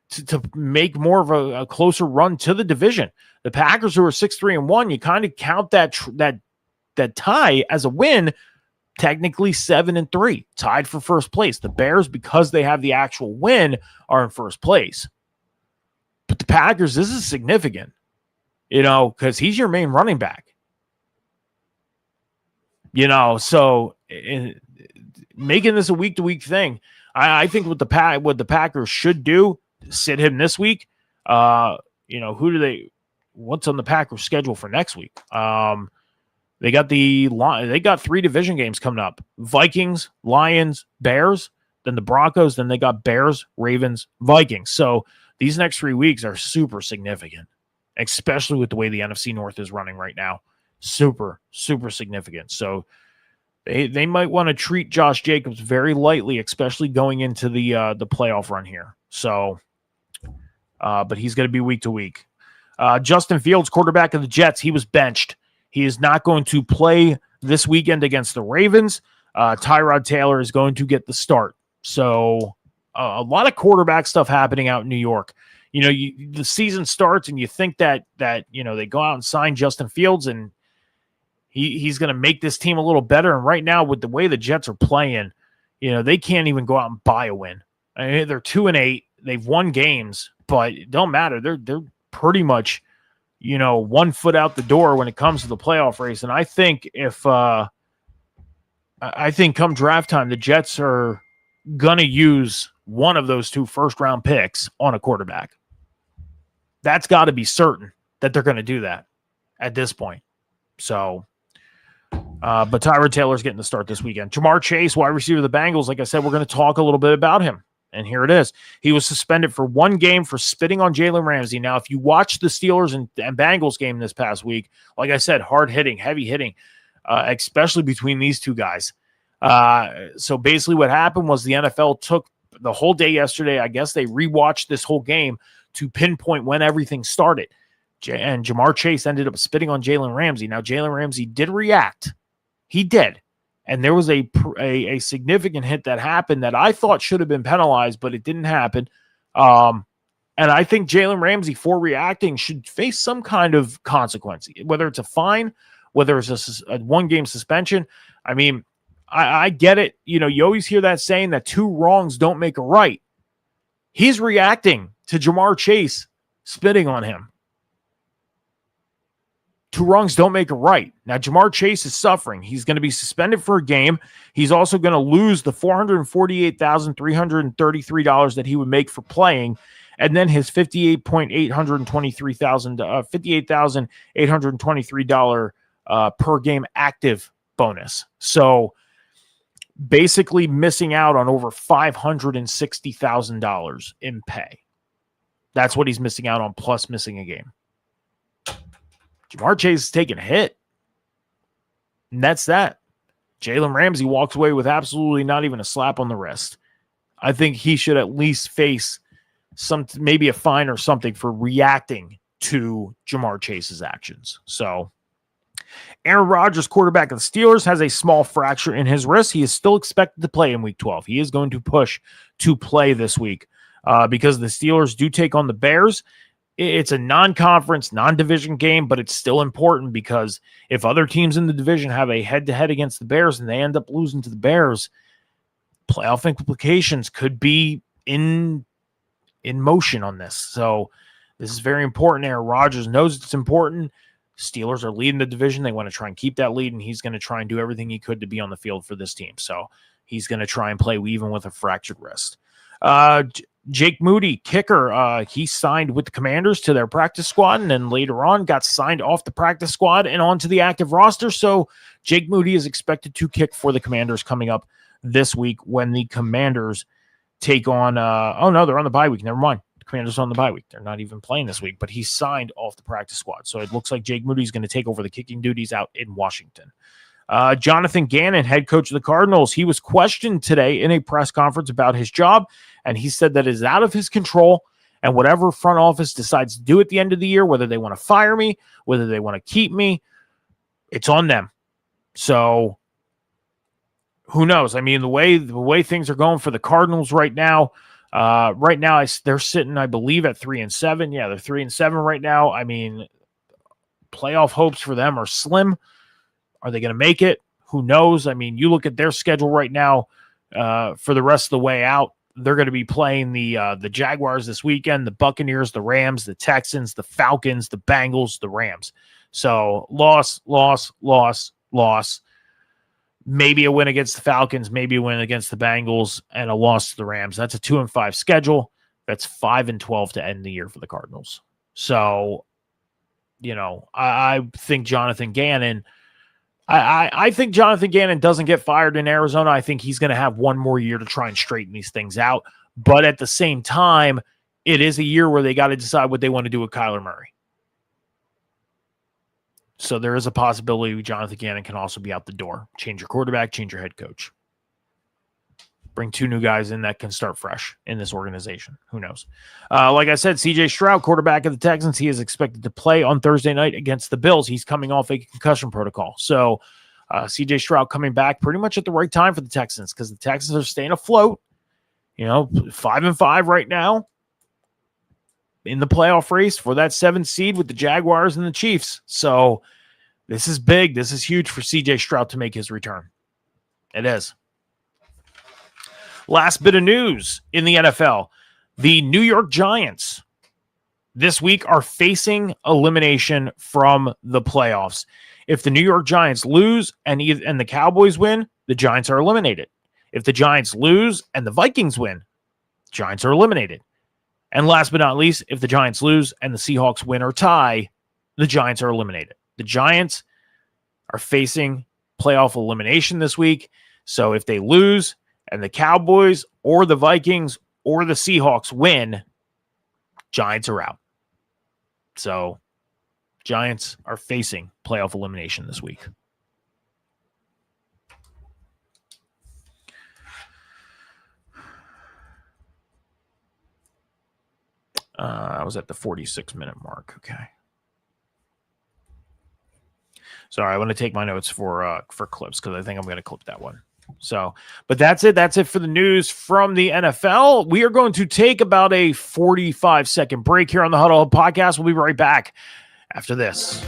to make more of a closer run to the division. The Packers, who are 6-3-1, you kind of count that tie as a win. Technically 7-3, tied for first place. The Bears, because they have the actual win, are in first place. But the Packers, this is significant, because he's your main running back. So making this a week-to-week thing, I think what the Packers should do, sit him this week. What's on the Packers schedule for next week? They got 3 division games coming up: Vikings, Lions, Bears, then the Broncos, then they got Bears, Ravens, Vikings. So these next 3 weeks are super significant, especially with the way the NFC North is running right now. Super, super significant. So they might want to treat Josh Jacobs very lightly, especially going into the playoff run here. So, but he's going to be week to week. Justin Fields, quarterback of the Jets, he was benched. He is not going to play this weekend against the Ravens. Tyrod Taylor is going to get the start. So a lot of quarterback stuff happening out in New York. The season starts and you think that they go out and sign Justin Fields and he's going to make this team a little better. And right now, with the way the Jets are playing, they can't even go out and buy a win. I mean, they're 2-8. They've won games, but it don't matter. They're pretty much, 1 foot out the door when it comes to the playoff race. And I think come draft time, the Jets are going to use one of those 2 first-round picks on a quarterback. That's got to be certain that they're going to do that at this point. So, but Tyrod Taylor's getting the start this weekend. Jamar Chase, wide receiver of the Bengals, like I said, we're going to talk a little bit about him. And here it is. He was suspended for 1 game for spitting on Jalen Ramsey. Now, if you watch the Steelers and Bengals game this past week, like I said, hard hitting, heavy hitting, especially between these 2 guys. So basically what happened was the NFL took the whole day yesterday. I guess they rewatched this whole game to pinpoint when everything started. And Jamar Chase ended up spitting on Jalen Ramsey. Now, Jalen Ramsey did react. He did. And there was a significant hit that happened that I thought should have been penalized, but it didn't happen. And I think Jalen Ramsey, for reacting, should face some kind of consequence, whether it's a fine, whether it's a 1-game suspension. I mean, I get it. You always hear that saying that 2 wrongs don't make a right. He's reacting to Jamar Chase spitting on him. 2 wrongs don't make a right. Now, Jamar Chase is suffering. He's going to be suspended for a game. He's also going to lose the $448,333 that he would make for playing, and then his $58,823 per game active bonus. So basically missing out on over $560,000 in pay. That's what he's missing out on, plus missing a game. Jamar Chase is taking a hit. And that's that. Jalen Ramsey walks away with absolutely not even a slap on the wrist. I think he should at least face maybe a fine or something for reacting to Jamar Chase's actions. So, Aaron Rodgers, quarterback of the Steelers, has a small fracture in his wrist. He is still expected to play in Week 12. He is going to push to play this week because the Steelers do take on the Bears. It's a non-conference, non-division game, but it's still important because if other teams in the division have a head-to-head against the Bears and they end up losing to the Bears, playoff implications could be in motion on this. So this is very important. Aaron Rodgers knows it's important. Steelers are leading the division. They want to try and keep that lead, and he's going to try and do everything he could to be on the field for this team. So he's going to try and play even with a fractured wrist. Jake Moody, kicker, he signed with the Commanders to their practice squad and then later on got signed off the practice squad and onto the active roster. So Jake Moody is expected to kick for the Commanders coming up this week when the Commanders take on they're on the bye week. Never mind. The Commanders are on the bye week. They're not even playing this week, but he's signed off the practice squad. So it looks like Jake Moody is going to take over the kicking duties out in Washington. Jonathan Gannon, head coach of the Cardinals, he was questioned today in a press conference about his job, and he said that it is out of his control, and whatever front office decides to do at the end of the year, whether they want to fire me, whether they want to keep me, it's on them. So who knows? I mean, the way things are going for the Cardinals right now, they're sitting, I believe, at 3-7. Yeah, they're 3-7 right now. I mean, playoff hopes for them are slim. Are they going to make it? Who knows? I mean, you look at their schedule right now for the rest of the way out. They're going to be playing the Jaguars this weekend, the Buccaneers, the Rams, the Texans, the Falcons, the Bengals, the Rams. So loss. maybe a win against the Falcons, maybe a win against the Bengals, and a loss to the Rams. That's a 2-5 schedule. That's 5-12 to end the year for the Cardinals. So, I think Jonathan Gannon. I think Jonathan Gannon doesn't get fired in Arizona. I think he's going to have one more year to try and straighten these things out. But at the same time, it is a year where they got to decide what they want to do with Kyler Murray. So there is a possibility Jonathan Gannon can also be out the door. Change your quarterback, change your head coach. Bring 2 new guys in that can start fresh in this organization. Who knows? Like I said, C.J. Stroud, quarterback of the Texans, he is expected to play on Thursday night against the Bills. He's coming off a concussion protocol. So C.J. Stroud coming back pretty much at the right time for the Texans because the Texans are staying afloat. 5-5 right now in the playoff race for that 7th seed with the Jaguars and the Chiefs. So this is big. This is huge for C.J. Stroud to make his return. It is. Last bit of news in the NFL. The New York Giants this week are facing elimination from the playoffs. If the New York Giants lose and the Cowboys win, the Giants are eliminated. If the Giants lose and the Vikings win, Giants are eliminated. And last but not least, if the Giants lose and the Seahawks win or tie, the Giants are eliminated. The Giants are facing playoff elimination this week. So if they lose and the Cowboys or the Vikings or the Seahawks win, Giants are out. So Giants are facing playoff elimination this week. I was at the 46-minute mark. Okay. Sorry, I want to take my notes for clips because I think I'm going to clip that one. So, but that's it. That's it for the news from the NFL. We are going to take about a 45-second break here on the Huddle Up Podcast. We'll be right back after this.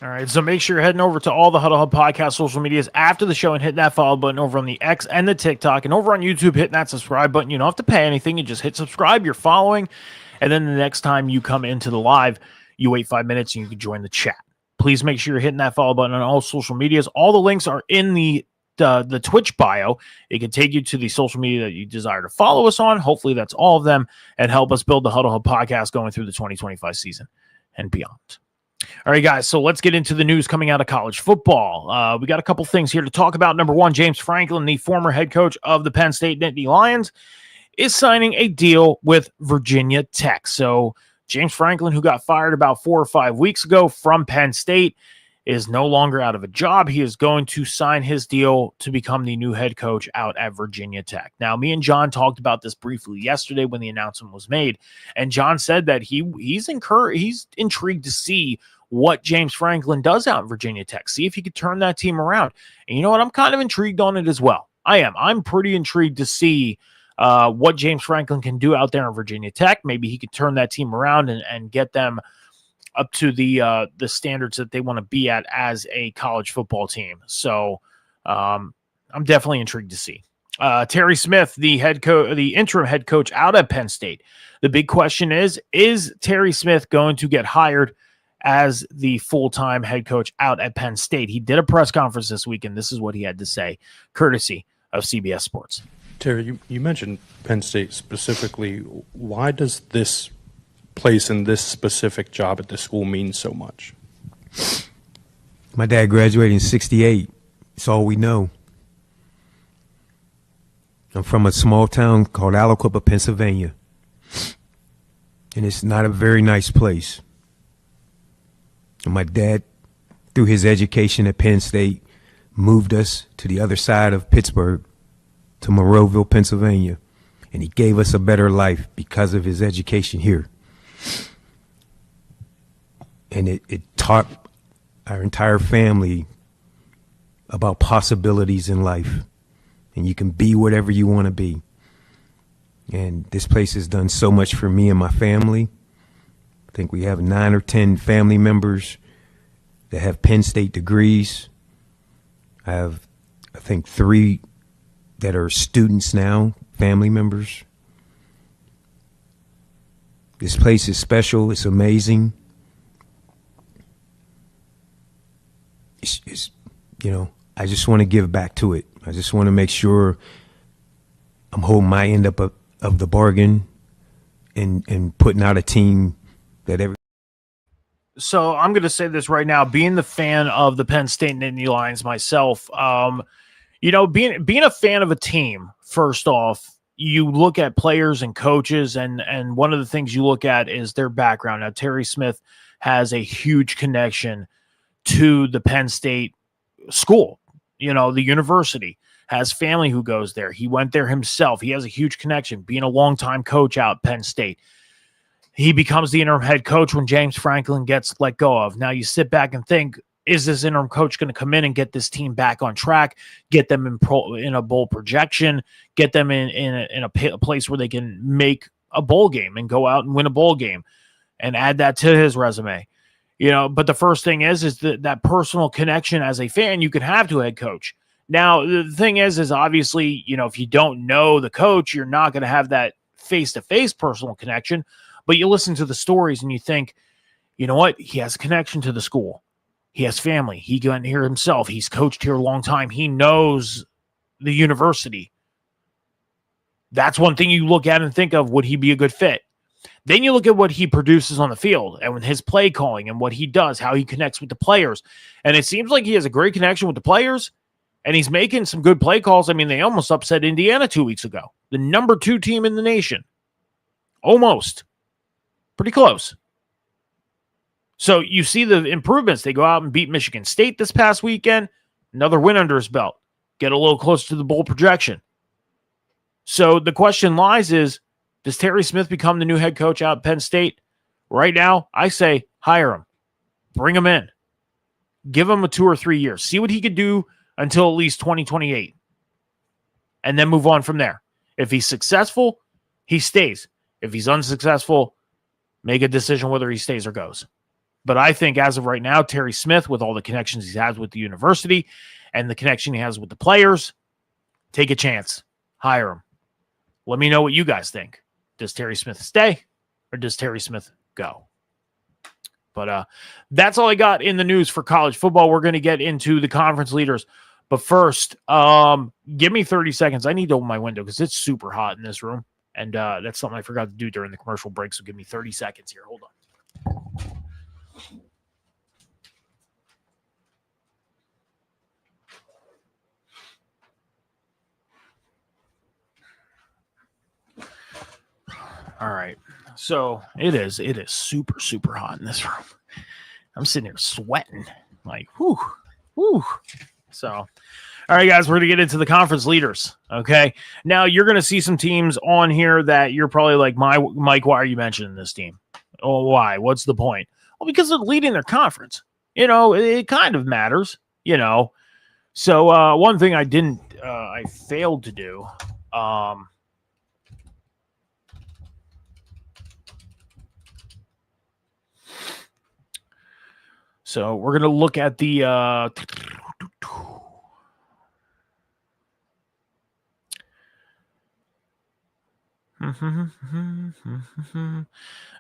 All right, so make sure you're heading over to all the Huddle Hub Podcast social medias after the show and hit that follow button over on the X and the TikTok, and over on YouTube, hitting that subscribe button. You don't have to pay anything. You just hit subscribe, you're following, and then the next time you come into the live, you wait 5 minutes and you can join the chat. Please make sure you're hitting that follow button on all social medias. All the links are in the Twitch bio. It can take you to the social media that you desire to follow us on. Hopefully that's all of them, and help us build the Huddle Hub Podcast going through the 2025 season and beyond. All right, guys, so let's get into the news coming out of college football. We got a couple things here to talk about. Number one, James Franklin, the former head coach of the Penn State Nittany Lions, is signing a deal with Virginia Tech. So James Franklin, who got fired about 4 or 5 weeks ago from Penn State, is no longer out of a job. He is going to sign his deal to become the new head coach out at Virginia Tech. Now, me and John talked about this briefly yesterday when the announcement was made, and John said that he's intrigued to see what James Franklin does out in Virginia Tech, see if he could turn that team around. And you know what? I'm kind of intrigued on it as well. I am. I'm pretty intrigued to see what James Franklin can do out there in Virginia Tech. Maybe he could turn that team around and get them up to the standards that they want to be at as a college football team. So I'm definitely intrigued to see. Terry Smith, the interim head coach out at Penn State. The big question is Terry Smith going to get hired as the full-time head coach out at Penn State? He did a press conference this week, and this is what he had to say, courtesy of CBS Sports.
Terry, you mentioned Penn State specifically. Why does this place and this specific job at the school mean so much?
My dad graduated in 68. It's all we know. I'm from a small town called Aliquippa, Pennsylvania. And it's not a very nice place. And my dad, through his education at Penn State, moved us to the other side of Pittsburgh, to Monroeville, Pennsylvania. And he gave us a better life because of his education here. And it taught our entire family about possibilities in life. And you can be whatever you want to be. And this place has done so much for me and my family. I think we have 9 or 10 family members that have Penn State degrees. I have, I think, 3 that are students now, family members. This place is special. It's amazing. It's I just want to give back to it. I just want to make sure I'm holding my end up of the bargain and putting out a team that every.
So I'm going to say this right now, being the fan of the Penn State Nittany Lions myself, being a fan of a team, first off, you look at players and coaches, and one of the things you look at is their background. Now, Terry Smith has a huge connection to the Penn State school, the university, has family who goes there. He went there himself. He has a huge connection, being a longtime coach out at Penn State. He becomes the interim head coach when James Franklin gets let go of. Now you sit back and think, is this interim coach going to come in and get this team back on track, get them in a bowl projection, get them in a place where they can make a bowl game and go out and win a bowl game and add that to his resume? But the first thing is that personal connection as a fan you can have to a head coach. Now, the thing is obviously, if you don't know the coach, you're not going to have that face-to-face personal connection, but you listen to the stories and you think, you know what? He has a connection to the school. He has family. He got here himself. He's coached here a long time. He knows the university. That's one thing you look at and think of, would he be a good fit? Then you look at what he produces on the field and with his play calling and what he does, how he connects with the players. And it seems like he has a great connection with the players, and he's making some good play calls. I mean, they almost upset Indiana 2 weeks ago, the number 2 team in the nation. Almost. Pretty close. So you see the improvements. They go out and beat Michigan State this past weekend. Another win under his belt. Get a little closer to the bowl projection. So the question lies is, does Terry Smith become the new head coach out at Penn State? Right now, I say hire him. Bring him in. Give him a 2 or 3 years. See what he could do until at least 2028. And then move on from there. If he's successful, he stays. If he's unsuccessful, make a decision whether he stays or goes. But I think as of right now, Terry Smith, with all the connections he has with the university and the connection he has with the players, take a chance. Hire him. Let me know what you guys think. Does Terry Smith stay or does Terry Smith go? But that's all I got in the news for college football. We're going to get into the conference leaders. But first, give me 30 seconds. I need to open my window because it's super hot in this room. And that's something I forgot to do during the commercial break. So give me 30 seconds here. Hold on. All right. So it is super, super hot in this room. I'm sitting here sweating like, whew. So, all right, guys, we're going to get into the conference leaders. Okay. Now you're going to see some teams on here that you're probably like, Mike, why are you mentioning this team? Oh, why? What's the point? Well, because they're leading their conference. It kind of matters, So one thing I failed to do, so we're going to look at the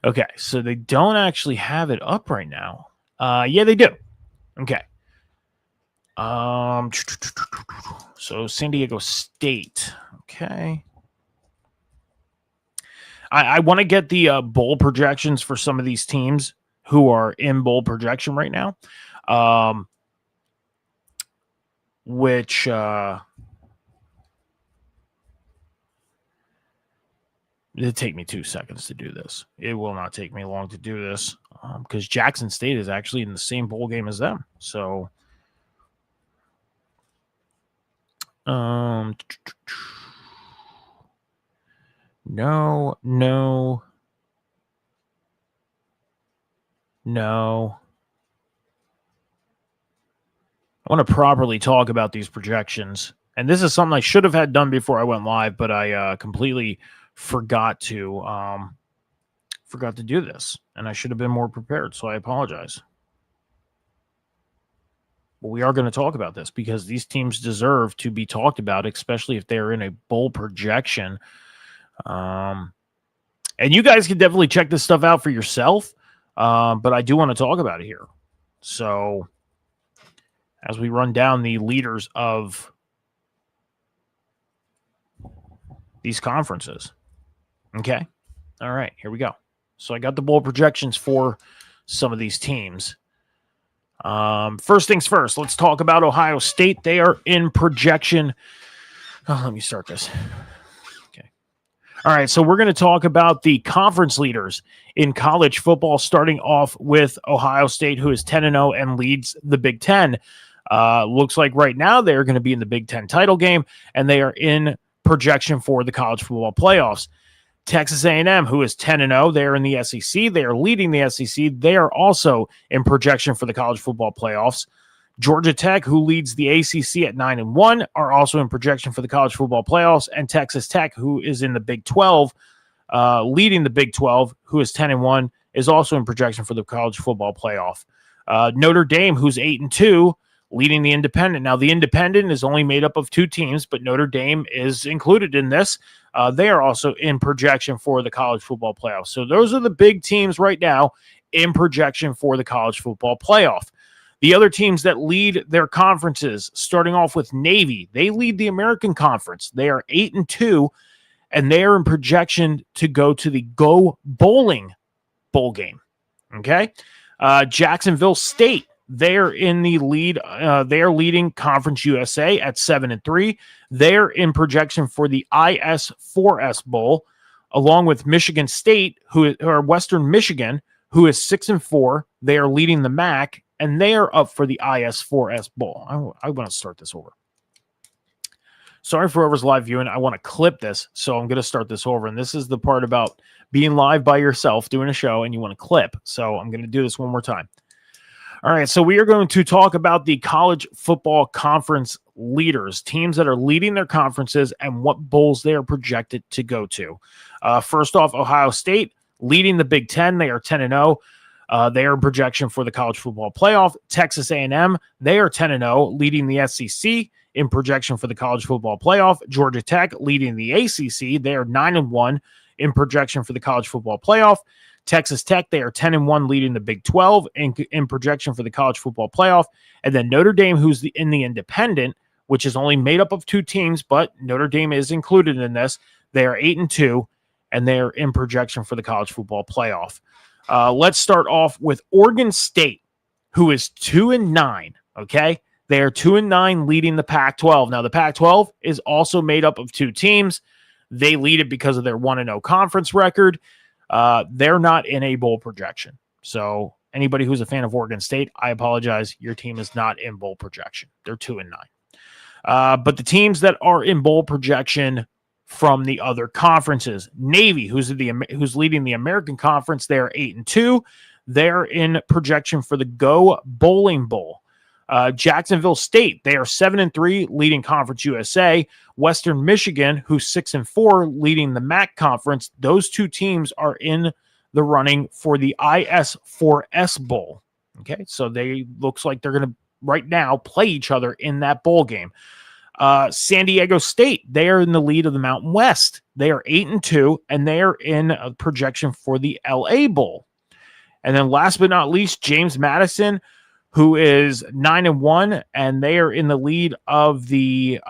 okay, so they don't actually have it up right now. Yeah, they do. Okay. So San Diego State. Okay. I want to get the bowl projections for some of these teams who are in bowl projection right now, which it'll take me 2 seconds to do this. It will not take me long to do this because Jackson State is actually in the same bowl game as them. So, no. I want to properly talk about these projections. And this is something I should have had done before I went live, but I completely forgot to do this. And I should have been more prepared, so I apologize. But we are going to talk about this because these teams deserve to be talked about, especially if they're in a bowl projection. And you guys can definitely check this stuff out for yourself, but I do want to talk about it here. So as we run down the leaders of these conferences. Okay. All right, here we go. So I got the bowl projections for some of these teams. First things first, let's talk about Ohio State. They are in projection. Oh, let me start this. Okay. All right, so we're going to talk about the conference leaders in college football, starting off with Ohio State, who is 10-0 and leads the Big Ten. Looks like right now they're going to be in the Big Ten title game, and they are in projection for the college football playoffs. Texas A&M, who is 10-0, they are in the SEC. They are leading the SEC. They are also in projection for the college football playoffs. Georgia Tech, who leads the ACC at 9-1, are also in projection for the college football playoffs. And Texas Tech, who is in the Big 12, leading the Big 12, who is 10-1, is also in projection for the college football playoff. Notre Dame, who's 8-2, leading the Independent. Now, the Independent is only made up of 2 teams, but Notre Dame is included in this. They are also in projection for the college football playoff. So those are the big teams right now in projection for the college football playoff. The other teams that lead their conferences, starting off with Navy, they lead the American Conference. They are 8-2, and they are in projection to go to the Go Bowling Bowl game. Okay? Jacksonville State, they're in the lead. They're leading Conference USA at 7-3. They're in projection for the IS4S Bowl, along with Michigan State, or Western Michigan, who is 6-4. They are leading the MAC, and they are up for the IS4S Bowl. I want to start this over. Sorry for whoever's live viewing. I want to clip this, so I'm going to start this over. And this is the part about being live by yourself, doing a show, and you want to clip. So I'm going to do this one more time. All right, so we are going to talk about the college football conference leaders, teams that are leading their conferences and what bowls they are projected to go to. First off, Ohio State leading the Big Ten. They are 10-0. They are in projection for the college football playoff. Texas A&M, they are 10-0, leading the SEC in projection for the college football playoff. Georgia Tech leading the ACC. They are 9-1 in projection for the college football playoff. Texas Tech, they are 10-1, leading the Big 12 in projection for the college football playoff. And then Notre Dame, who's in the Independent, which is only made up of 2 teams, but Notre Dame is included in this. They are 8-2, and they are in projection for the college football playoff. Let's start off with Oregon State, who is 2-9. Okay, they are 2-9, leading the Pac-12. Now, the Pac-12 is also made up of 2 teams. They lead it because of their 1-0 conference record. They're not in a bowl projection. So anybody who's a fan of Oregon State, I apologize. Your team is not in bowl projection. They're 2-9. But the teams that are in bowl projection from the other conferences, Navy, who's leading the American Conference, they're 8-2. They're in projection for the Go Bowling Bowl. Jacksonville State, they are 7-3, leading Conference USA. Western Michigan, who's 6-4, leading the MAC Conference. Those 2 teams are in the running for the IS4S Bowl. Okay, so they looks like they're going to right now play each other in that bowl game. San Diego State, they are in the lead of the Mountain West. They are 8-2, and they are in a projection for the LA Bowl. And then last but not least, James Madison, who is 9-1, and they are in the lead of the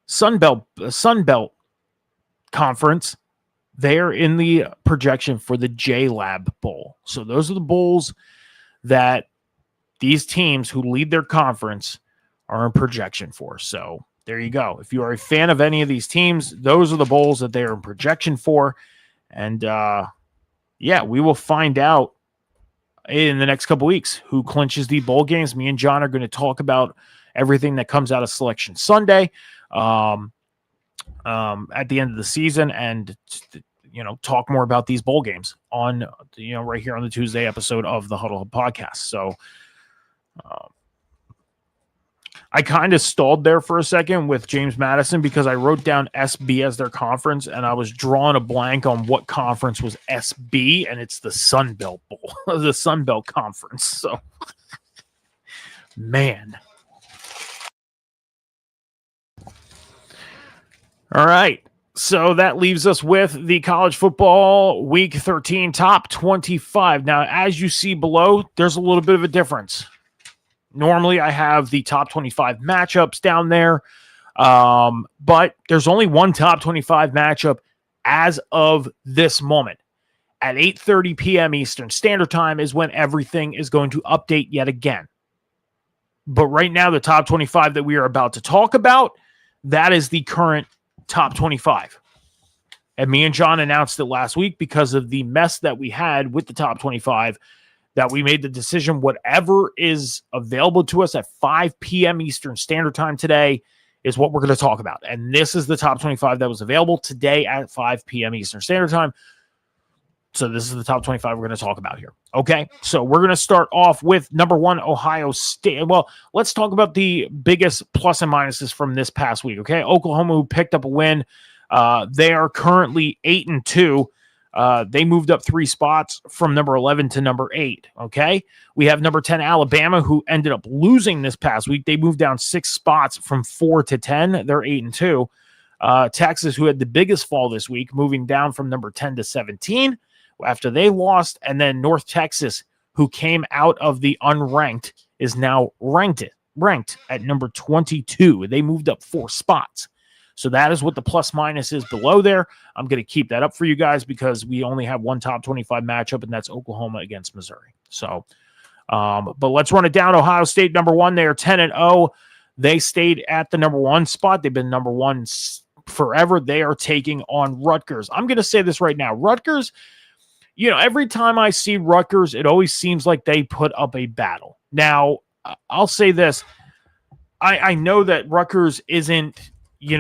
Sun Belt Conference. They're in the projection for the J-Lab Bowl. So those are the bowls that these teams who lead their conference are in projection for. So there you go. If you are a fan of any of these teams, those are the bowls that they are in projection for. And we will find out in the next couple weeks who clinches the bowl games. Me and John are going to talk about everything that comes out of Selection Sunday at the end of the season, and talk more about these bowl games on right here on the Tuesday episode of the Huddle Hub podcast. So I kind of stalled there for a second with James Madison because I wrote down SB as their conference, and I was drawing a blank on what conference was SB, and it's the Sun Belt Bowl, the Sun Belt Conference. So, man. All right. So that leaves us with the college football week 13 top 25. Now, as you see below, there's a little bit of a difference. Normally, I have the top 25 matchups down there, but there's only one top 25 matchup as of this moment. At 8:30 p.m. Eastern Standard Time is when everything is going to update yet again. But right now, the top 25 that we are about to talk about, that is the current top 25. And me and John announced it last week because of the mess that we had with the top 25, that we made the decision, whatever is available to us at 5 p.m. Eastern Standard Time today is what we're going to talk about. And this is the top 25 that was available today at 5 p.m. Eastern Standard Time. So this is the top 25 we're going to talk about here. Okay, so we're going to start off with number 1, Ohio State. Well, let's talk about the biggest plus and minuses from this past week. Okay, Oklahoma, who picked up a win. They are currently 8-2. They moved up 3 spots from number 11 to number 8. Okay, we have number 10 Alabama, who ended up losing this past week. They moved down 6 spots from 4 to 10. They're 8-2. Texas, who had the biggest fall this week, moving down from number 10 to 17 after they lost. And then North Texas, who came out of the unranked, is now ranked at number 22. They moved up 4 spots. So that is what the plus minus is below there. I'm going to keep that up for you guys because we only have one top 25 matchup, and that's Oklahoma against Missouri. So, but let's run it down. Ohio State, number 1, they are 10-0. They stayed at the number 1 spot. They've been number 1 forever. They are taking on Rutgers. I'm going to say this right now. Rutgers, every time I see Rutgers, it always seems like they put up a battle. Now, I'll say this. I know that Rutgers isn't, I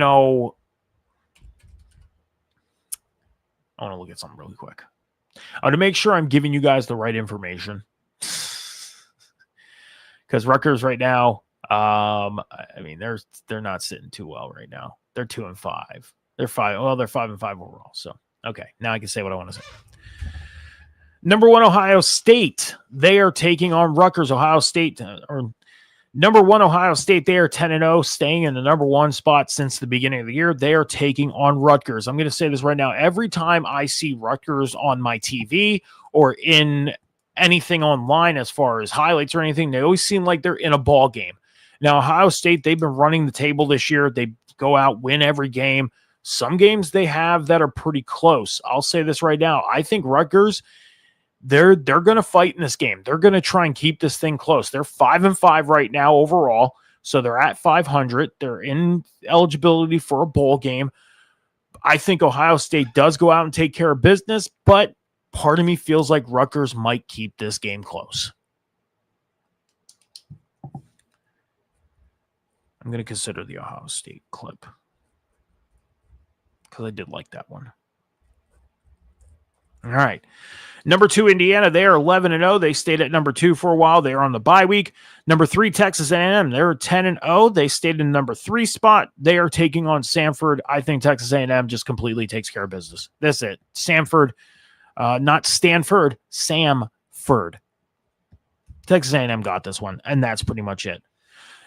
want to look at something really quick. To make sure I'm giving you guys the right information. Because Rutgers right now, they're not sitting too well right now. They're 2-5. They're 5. Well, they're 5-5 overall. So, okay, now I can say what I want to say. Number 1, Ohio State. They are taking on Rutgers. Ohio State, or number 1, Ohio State. They are 10-0, staying in the number 1 spot since the beginning of the year. They are taking on Rutgers. I'm going to say this right now. Every time I see Rutgers on my TV or in anything online as far as highlights or anything, they always seem like they're in a ball game. Now, Ohio State, they've been running the table this year. They go out, win every game. Some games they have that are pretty close. I'll say this right now. I think Rutgers, they're going to fight in this game. They're going to try and keep this thing close. They're 5-5 right now overall, so they're at 500. They're in eligibility for a bowl game. I think Ohio State does go out and take care of business, but part of me feels like Rutgers might keep this game close. I'm going to consider the Ohio State clip because I did like that one. All right. Number 2, Indiana, they are 11-0. They stayed at number 2 for a while. They are on the bye week. Number 3, Texas A&M. They're 10-0. They stayed in the number 3 spot. They are taking on Samford. I think Texas A&M just completely takes care of business. That's it. Samford, not Stanford, Samford. Texas A&M got this one, and that's pretty much it.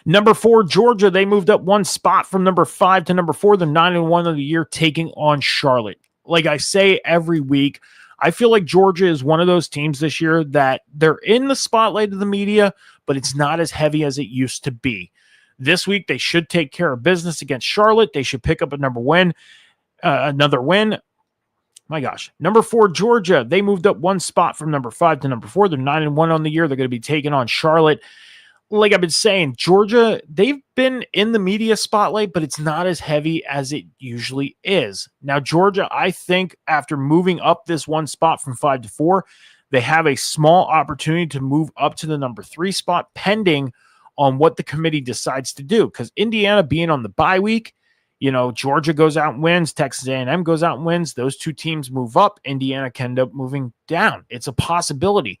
Number 4, Georgia. They moved up 1 spot from number 5 to number 4. They're 9-1 of the year, taking on Charlotte. Like I say every week, I feel like Georgia is one of those teams this year that they're in the spotlight of the media, but it's not as heavy as it used to be. This week, they should take care of business against Charlotte. They should pick up another win. My gosh. Number 4, Georgia. They moved up one spot from number 5 to number 4. They're 9-1 on the year. They're going to be taking on Charlotte. Like I've been saying, Georgia, they've been in the media spotlight, but it's not as heavy as it usually is. Now, Georgia, I think after moving up this one spot from 5 to 4, they have a small opportunity to move up to the number 3 spot, pending on what the committee decides to do. Because Indiana being on the bye week, Georgia goes out and wins. Texas A&M goes out and wins. Those two teams move up. Indiana can end up moving down. It's a possibility.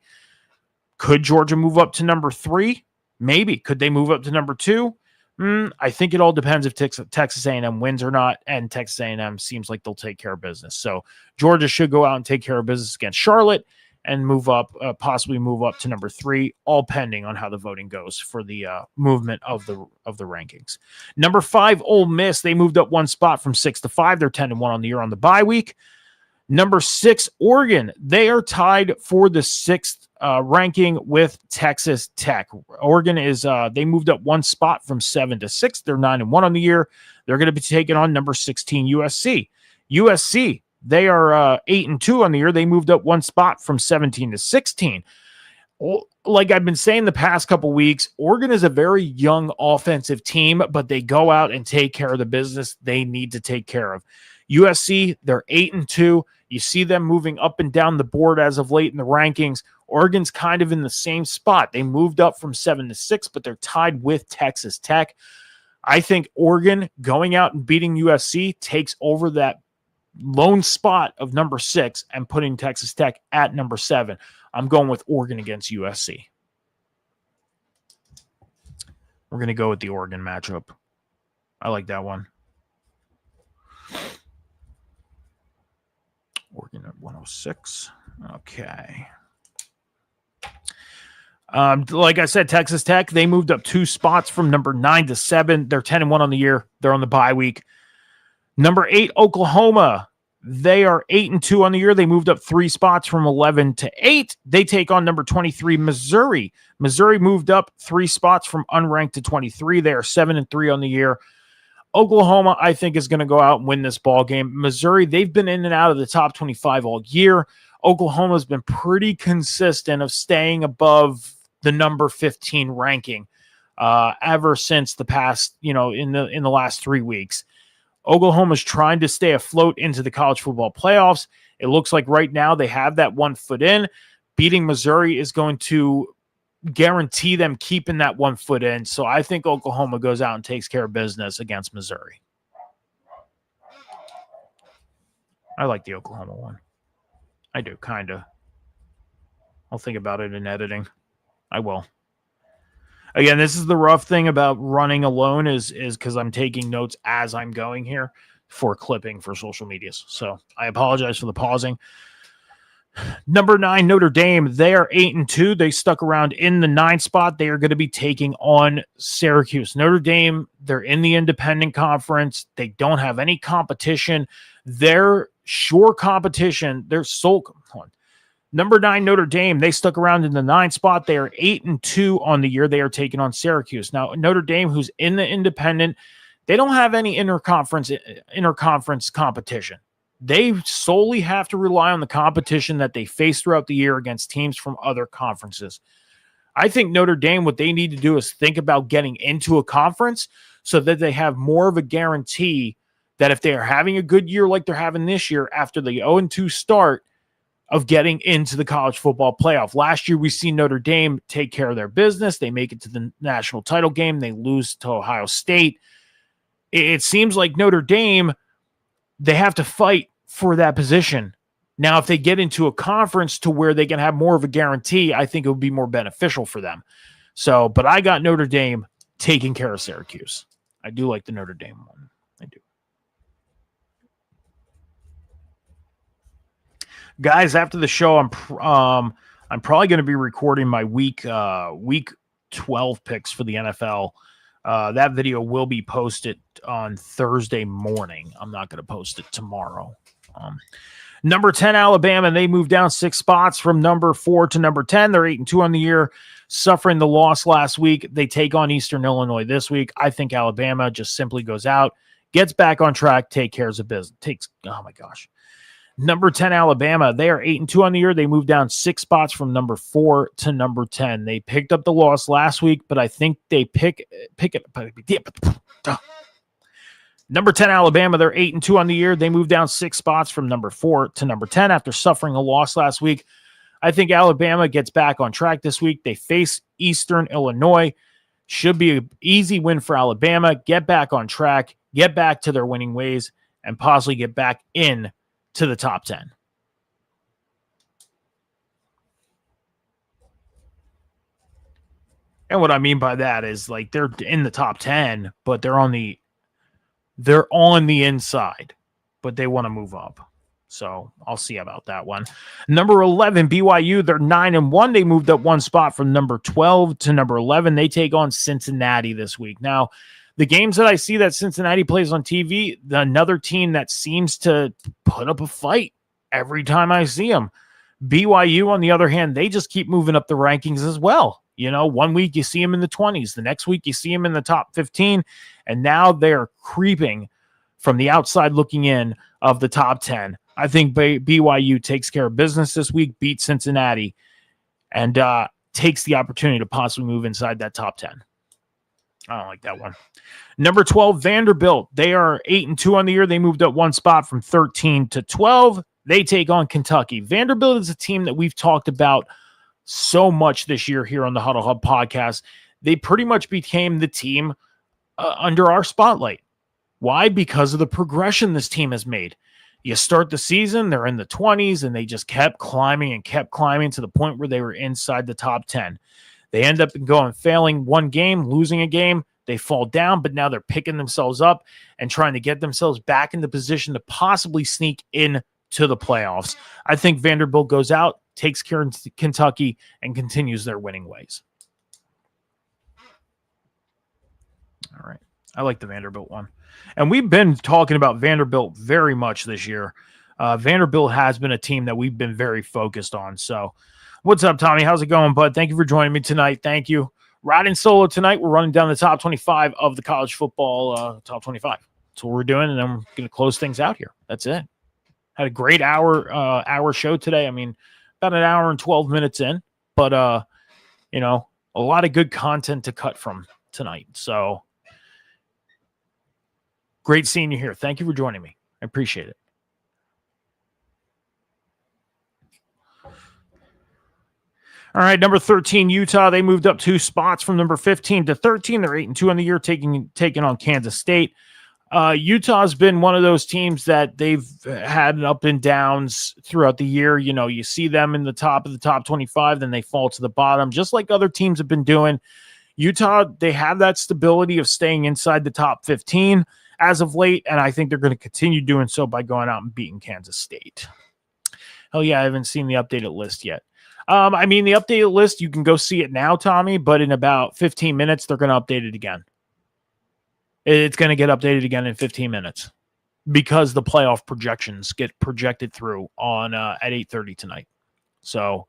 Could Georgia move up to number 3? Maybe. Could they move up to number 2? I think it all depends if Texas A&M wins or not, and Texas A&M seems like they'll take care of business. So Georgia should go out and take care of business against Charlotte and move up, possibly move up to number 3, all pending on how the voting goes for the movement of the rankings. Number 5, Ole Miss. They moved up one spot from 6 to 5. They're 10-1 on the year on the bye week. Number 6, Oregon. They are tied for the 6th ranking with Texas Tech. Oregon is they moved up one spot from 7 to 6. They're 9-1 on the year. They're going to be taking on number 16 USC. USC, they are 8-2 on the year. They moved up one spot from 17 to 16. Like I've been saying the past couple weeks, Oregon is a very young offensive team, but they go out and take care of the business they need to take care of. USC, they're 8-2. You see them moving up and down the board as of late in the rankings. Oregon's kind of in the same spot. They moved up from 7 to 6, but they're tied with Texas Tech. I think Oregon going out and beating USC takes over that lone spot of number 6 and putting Texas Tech at number 7. I'm going with Oregon against USC. We're going to go with the Oregon matchup. I like that one. Oregon at 106. Okay. Like I said, Texas Tech, they moved up 2 spots from number 9 to 7. They're 10-1 on the year. They're on the bye week. Number 8, Oklahoma. They are 8-2 on the year. They moved up 3 spots from 11 to 8. They take on number 23, Missouri. Missouri moved up 3 spots from unranked to 23. They are 7-3 on the year. Oklahoma, I think, is going to go out and win this ball game. Missouri, they've been in and out of the top 25 all year. Oklahoma's been pretty consistent of staying above the number 15 ranking ever since the past, in the last 3 weeks. Oklahoma's trying to stay afloat into the college football playoffs. It looks like right now they have that 1 foot in. Beating Missouri is going to guarantee them keeping that 1 foot in. So I think Oklahoma goes out and takes care of business against Missouri. I like the Oklahoma one. I do, kind of. I'll think about it in editing. I will. Again, this is the rough thing about running alone is because I'm taking notes as I'm going here for clipping for social medias. So I apologize for the pausing. Number 9, Notre Dame. They are 8-2. They stuck around in the 9 spot. They are going to be taking on Syracuse. Notre Dame, they're in the independent conference. They don't have any competition. Their sure competition, their sole one. Number 9, Notre Dame. They stuck around in the 9 spot. They are 8-2 on the year. They are taking on Syracuse. Now, Notre Dame, who's in the independent, they don't have any interconference competition. They solely have to rely on the competition that they face throughout the year against teams from other conferences. I think Notre Dame, what they need to do is think about getting into a conference so that they have more of a guarantee that if they are having a good year like they're having this year after the 0-2 start, of getting into the college football playoff. Last year, we see Notre Dame take care of their business. They make it to the national title game. They lose to Ohio State. It seems like Notre Dame, they have to fight for that position. Now, if they get into a conference to where they can have more of a guarantee, I think it would be more beneficial for them. So, but I got Notre Dame taking care of Syracuse. I do like the Notre Dame one. I do. Guys, after the show, I'm probably going to be recording my week 12 picks for the NFL. That video will be posted on Thursday morning. I'm not going to post it tomorrow. Number 10, Alabama. They moved down 6 spots from number 4 to number 10. They're 8-2 on the year, suffering the loss last week. They take on Eastern Illinois this week. I think Alabama just simply goes out, gets back on track, takes care of business. Oh my gosh. Number 10, Alabama. They are 8-2 on the year. They moved down 6 spots from number 4 to number 10. They picked up the loss last week, but I think they pick it. Number 10, Alabama. They're 8-2 on the year. They moved down 6 spots from number 4 to number 10 after suffering a loss last week. I think Alabama gets back on track this week. They face Eastern Illinois. Should be an easy win for Alabama. Get back on track, get back to their winning ways, and possibly get back in to the top 10. And what I mean by that is like they're in the top 10, but they're on the inside, but they want to move up. So I'll see about that one. Number 11, BYU. They're 9-1. They moved up 1 spot from number 12 to number 11. They take on Cincinnati this week. Now, the games that I see that Cincinnati plays on TV, another team that seems to put up a fight every time I see them. BYU, on the other hand, they just keep moving up the rankings as well. You know, one week you see them in the 20s. The next week you see them in the top 15. And now they're creeping from the outside looking in of the top 10. I think BYU takes care of business this week, beats Cincinnati, and takes the opportunity to possibly move inside that top 10. I don't like that one. Number 12, Vanderbilt. They are 8-2 on the year. They moved up 1 spot from 13 to 12. They take on Kentucky. Vanderbilt is a team that we've talked about so much this year here on the Huddle Hub podcast. They pretty much became the team under our spotlight. Why? Because of the progression this team has made. You start the season, they're in the 20s, and they just kept climbing to the point where they were inside the top 10. They end up failing one game, losing a game. They fall down, but now they're picking themselves up and trying to get themselves back into position to possibly sneak in to the playoffs. I think Vanderbilt goes out, takes care of Kentucky, and continues their winning ways. All right. I like the Vanderbilt one. And we've been talking about Vanderbilt very much this year. Vanderbilt has been a team that we've been very focused on. So what's up, Tommy? How's it going, bud? Thank you for joining me tonight. Thank you. Riding solo tonight. We're running down the top 25 of the college football top 25. That's what we're doing, and I'm going to close things out here. That's it. Had a great hour show today. I mean, about an hour and 12 minutes in, but a lot of good content to cut from tonight. So great seeing you here. Thank you for joining me. I appreciate it. All right, number 13, Utah. They moved up 2 spots from number 15 to 13. They're 8-2 on the year, taking on Kansas State. Utah's been one of those teams that they've had up and downs throughout the year. You know, you see them in the top of the top 25, then they fall to the bottom, just like other teams have been doing. Utah, they have that stability of staying inside the top 15 as of late, and I think they're going to continue doing so by going out and beating Kansas State. Hell yeah, I haven't seen the updated list yet. The updated list, you can go see it now, Tommy, but in about 15 minutes, they're going to update it again. It's going to get updated again in 15 minutes because the playoff projections get projected through on at 8:30 tonight. So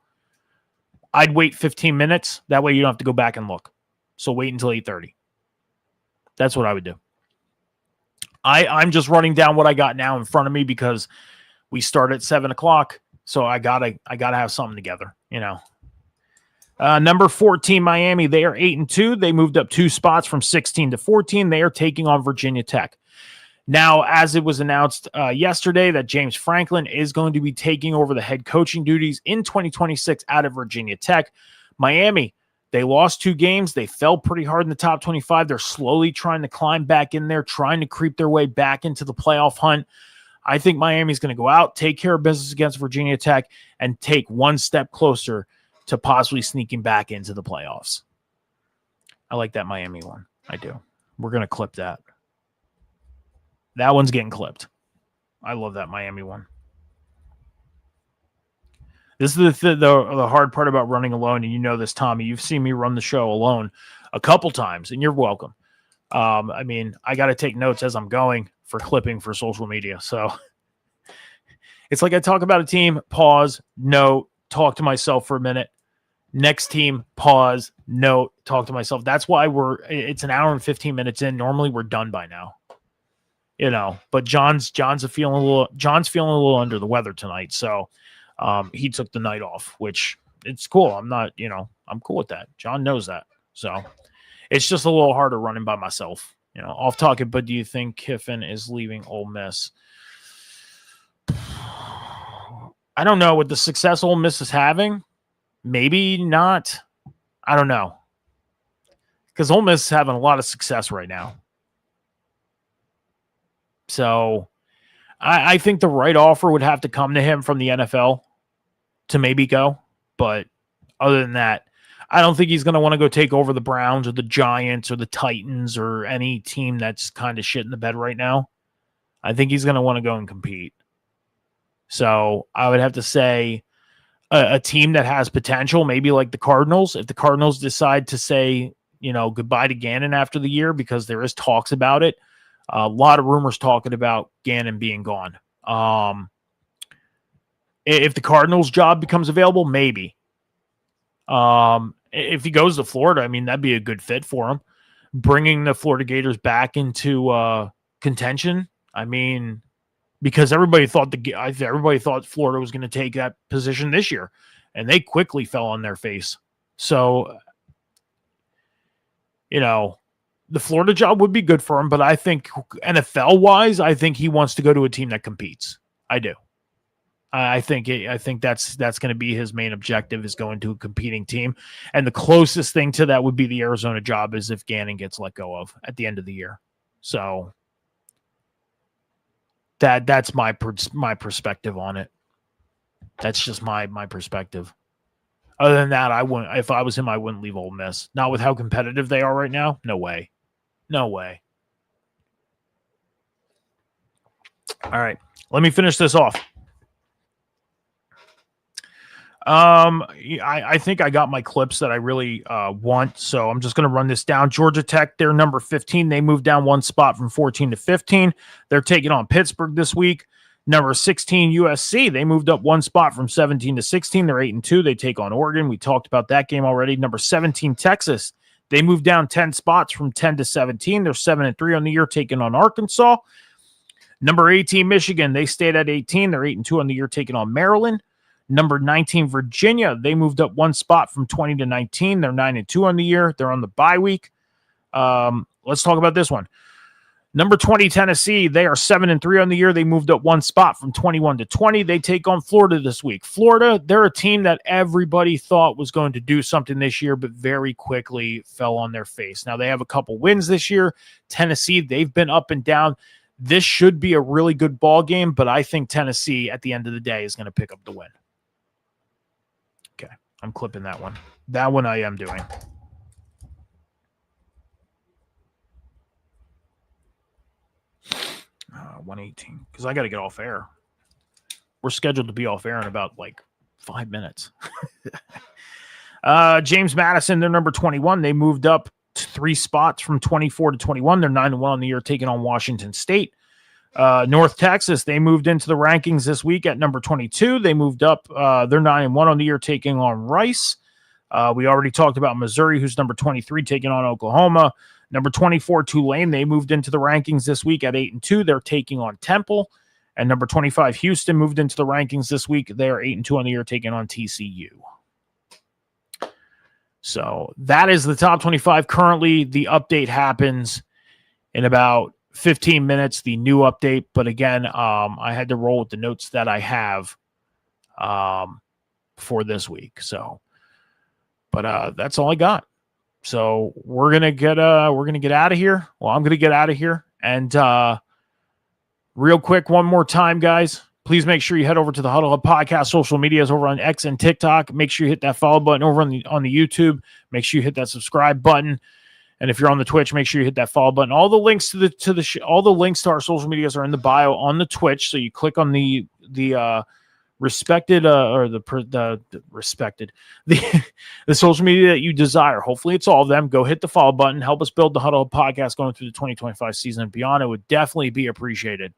I'd wait 15 minutes. That way you don't have to go back and look. So wait until 8:30. That's what I would do. I'm just running down what I got now in front of me because we start at 7 o'clock. So I gotta have something together, you know. Number 14, Miami. They are 8-2. They moved up 2 spots from 16 to 14. They are taking on Virginia Tech. Now, as it was announced yesterday that James Franklin is going to be taking over the head coaching duties in 2026 out of Virginia Tech. Miami, they lost 2 games. They fell pretty hard in the top 25. They're slowly trying to climb back in there, trying to creep their way back into the playoff hunt. I think Miami's going to go out, take care of business against Virginia Tech, and take one step closer to possibly sneaking back into the playoffs. I like that Miami one. I do. We're going to clip that. That one's getting clipped. I love that Miami one. This is the hard part about running alone, and you know this, Tommy. You've seen me run the show alone a couple times, and you're welcome. I got to take notes as I'm going for clipping for social media. So it's like I talk about a team, pause, note, talk to myself for a minute. Next team, pause, note, talk to myself. That's why it's an hour and 15 minutes in. Normally we're done by now. But John's feeling a little under the weather tonight, so he took the night off, which it's cool. I'm not, I'm cool with that. John knows that, so it's just a little harder running by myself, off talking. But do you think Kiffin is leaving Ole Miss? I don't know. With the success Ole Miss is having, maybe not. I don't know, because Ole Miss is having a lot of success right now. So I think the right offer would have to come to him from the NFL to maybe go. But other than that, I don't think he's going to want to go take over the Browns or the Giants or the Titans or any team that's kind of shit in the bed right now. I think he's going to want to go and compete. So I would have to say a team that has potential, maybe like the Cardinals. If the Cardinals decide to say, goodbye to Gannon after the year, because there is talks about it. A lot of rumors talking about Gannon being gone. If the Cardinals job becomes available, maybe. If he goes to Florida, that'd be a good fit for him. Bringing the Florida Gators back into contention. Because everybody thought Florida was going to take that position this year, and they quickly fell on their face. So, the Florida job would be good for him, but I think NFL-wise, I think he wants to go to a team that competes. I do. I think that's going to be his main objective, is going to a competing team. And the closest thing to that would be the Arizona job, is if Gannon gets let go of at the end of the year. So that's my perspective on it. That's just my perspective. Other than that, I wouldn't. If I was him, I wouldn't leave Ole Miss. Not with how competitive they are right now. No way. No way. All right. Let me finish this off. I think I got my clips that I really want, so I'm just going to run this down. Georgia Tech, they're number 15. They moved down one spot from 14 to 15. They're taking on Pittsburgh this week. Number 16, USC, they moved up one spot from 17 to 16. They're 8-2. They take on Oregon. We talked about that game already. Number 17, Texas, they moved down 10 spots from 10 to 17. They're 7-3 on the year, taking on Arkansas. Number 18, Michigan, they stayed at 18. They're 8-2 on the year, taking on Maryland. Number 19, Virginia, they moved up one spot from 20 to 19. They're 9-2 on the year. They're on the bye week. Let's talk about this one. Number 20, Tennessee, they are 7-3 on the year. They moved up one spot from 21 to 20. They take on Florida this week. Florida, they're a team that everybody thought was going to do something this year, but very quickly fell on their face. Now, they have a couple wins this year. Tennessee, they've been up and down. This should be a really good ball game, but I think Tennessee, at the end of the day, is going to pick up the win. Okay, I'm clipping that one. That one I am doing. 118, because I got to get off air. We're scheduled to be off air in about 5 minutes. James Madison, they're number 21. They moved up 3 spots from 24 to 21. They're 9-1 on the year, taking on Washington State. North Texas, they moved into the rankings this week at number 22. They moved up. They're 9-1 on the year, taking on Rice. We already talked about Missouri, who's number 23, taking on Oklahoma. Number 24, Tulane, they moved into the rankings this week at 8-2. They're taking on Temple. And number 25, Houston, moved into the rankings this week. They are 8-2 on the year, taking on TCU. So that is the top 25. Currently, the update happens in about 15 minutes, the new update. But again, I had to roll with the notes that I have for this week. So, but that's all I got. So we're gonna get out of here. Well, I'm gonna get out of here. And real quick, one more time, guys. Please make sure you head over to the Huddle Up Podcast social medias over on X and TikTok. Make sure you hit that follow button over on the YouTube. Make sure you hit that subscribe button. And if you're on the Twitch, make sure you hit that follow button. All the links to all the links to our social medias are in the bio on the Twitch. So you click on the respected or the respected the social media that you desire. Hopefully it's all of them. Go hit the follow button. Help us build the Huddle Up Podcast going through the 2025 season and beyond. It would definitely be appreciated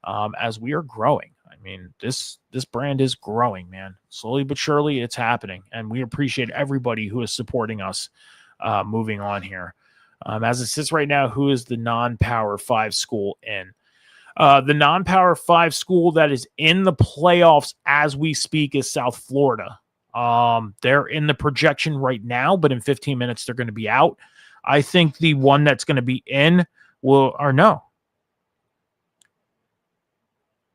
as we are growing. I mean, this brand is growing, man. Slowly but surely, it's happening, and we appreciate everybody who is supporting us moving on here. As it sits right now, who is the non-Power 5 school in? The non-Power 5 school that is in the playoffs as we speak is South Florida. They're in the projection right now, but in 15 minutes they're going to be out. I think the one that's going to be in will, or no.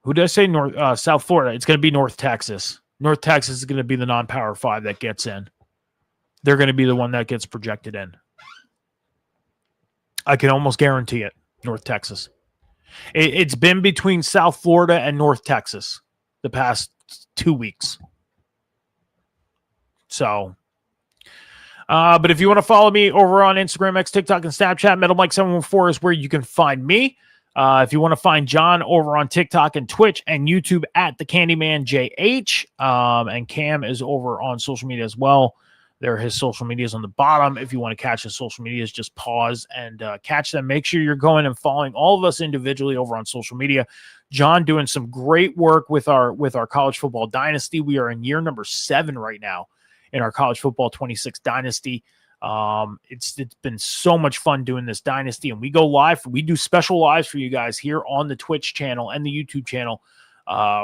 Who did I say? South Florida. It's going to be North Texas. North Texas is going to be the non-Power 5 that gets in. They're going to be the one that gets projected in. I can almost guarantee it. North Texas. It's been between South Florida and North Texas the past 2 weeks. So, but if you want to follow me over on Instagram, X, TikTok, and Snapchat, MetalMike714 is where you can find me. If you want to find John over on TikTok and Twitch and YouTube at the Candyman JH, and Cam is over on social media as well. There are his social medias on the bottom. If you want to catch his social medias, just pause and catch them. Make sure you're going and following all of us individually over on social media. John doing some great work with our college football dynasty. We are in year number 7 right now in our college football 26 dynasty. It's been so much fun doing this dynasty, and we go live. We do special lives for you guys here on the Twitch channel and the YouTube channel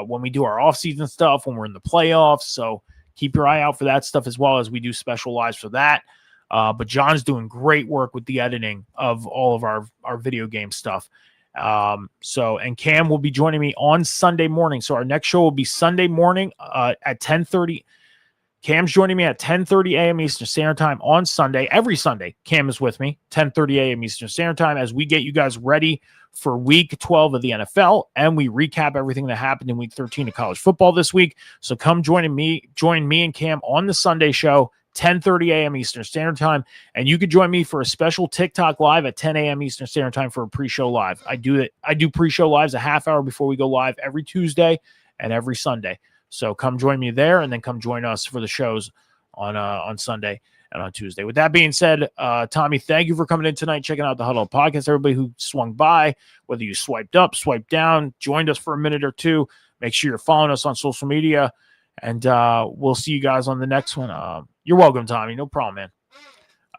when we do our off-season stuff, when we're in the playoffs. So keep your eye out for that stuff as well, as we do special lives for that. But John's doing great work with the editing of all of our video game stuff. And Cam will be joining me on Sunday morning. So our next show will be Sunday morning at 10:30. Cam's joining me at 10:30 a.m. Eastern Standard Time on Sunday. Every Sunday, Cam is with me, 10:30 a.m. Eastern Standard Time, as we get you guys ready for Week 12 of the NFL, and we recap everything that happened in Week 13 of college football this week. So come join me and Cam on the Sunday show, 10:30 a.m. Eastern Standard Time, and you could join me for a special TikTok live at 10 a.m. Eastern Standard Time for a pre-show live. I do pre-show lives a half hour before we go live every Tuesday and every Sunday. So come join me there, and then come join us for the shows on Sunday and on Tuesday. With that being said, Tommy, thank you for coming in tonight, checking out the Huddle Podcast. Everybody who swung by, whether you swiped up, swiped down, joined us for a minute or two, make sure you're following us on social media, and we'll see you guys on the next one. You're welcome, Tommy. No problem,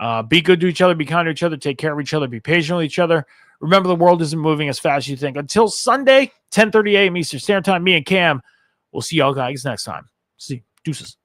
man. Be good to each other, be kind to each other, take care of each other, be patient with each other. Remember, the world isn't moving as fast as you think. Until Sunday, 10:30 a.m. Eastern Standard Time, me and Cam, we'll see y'all guys next time. See you. Deuces.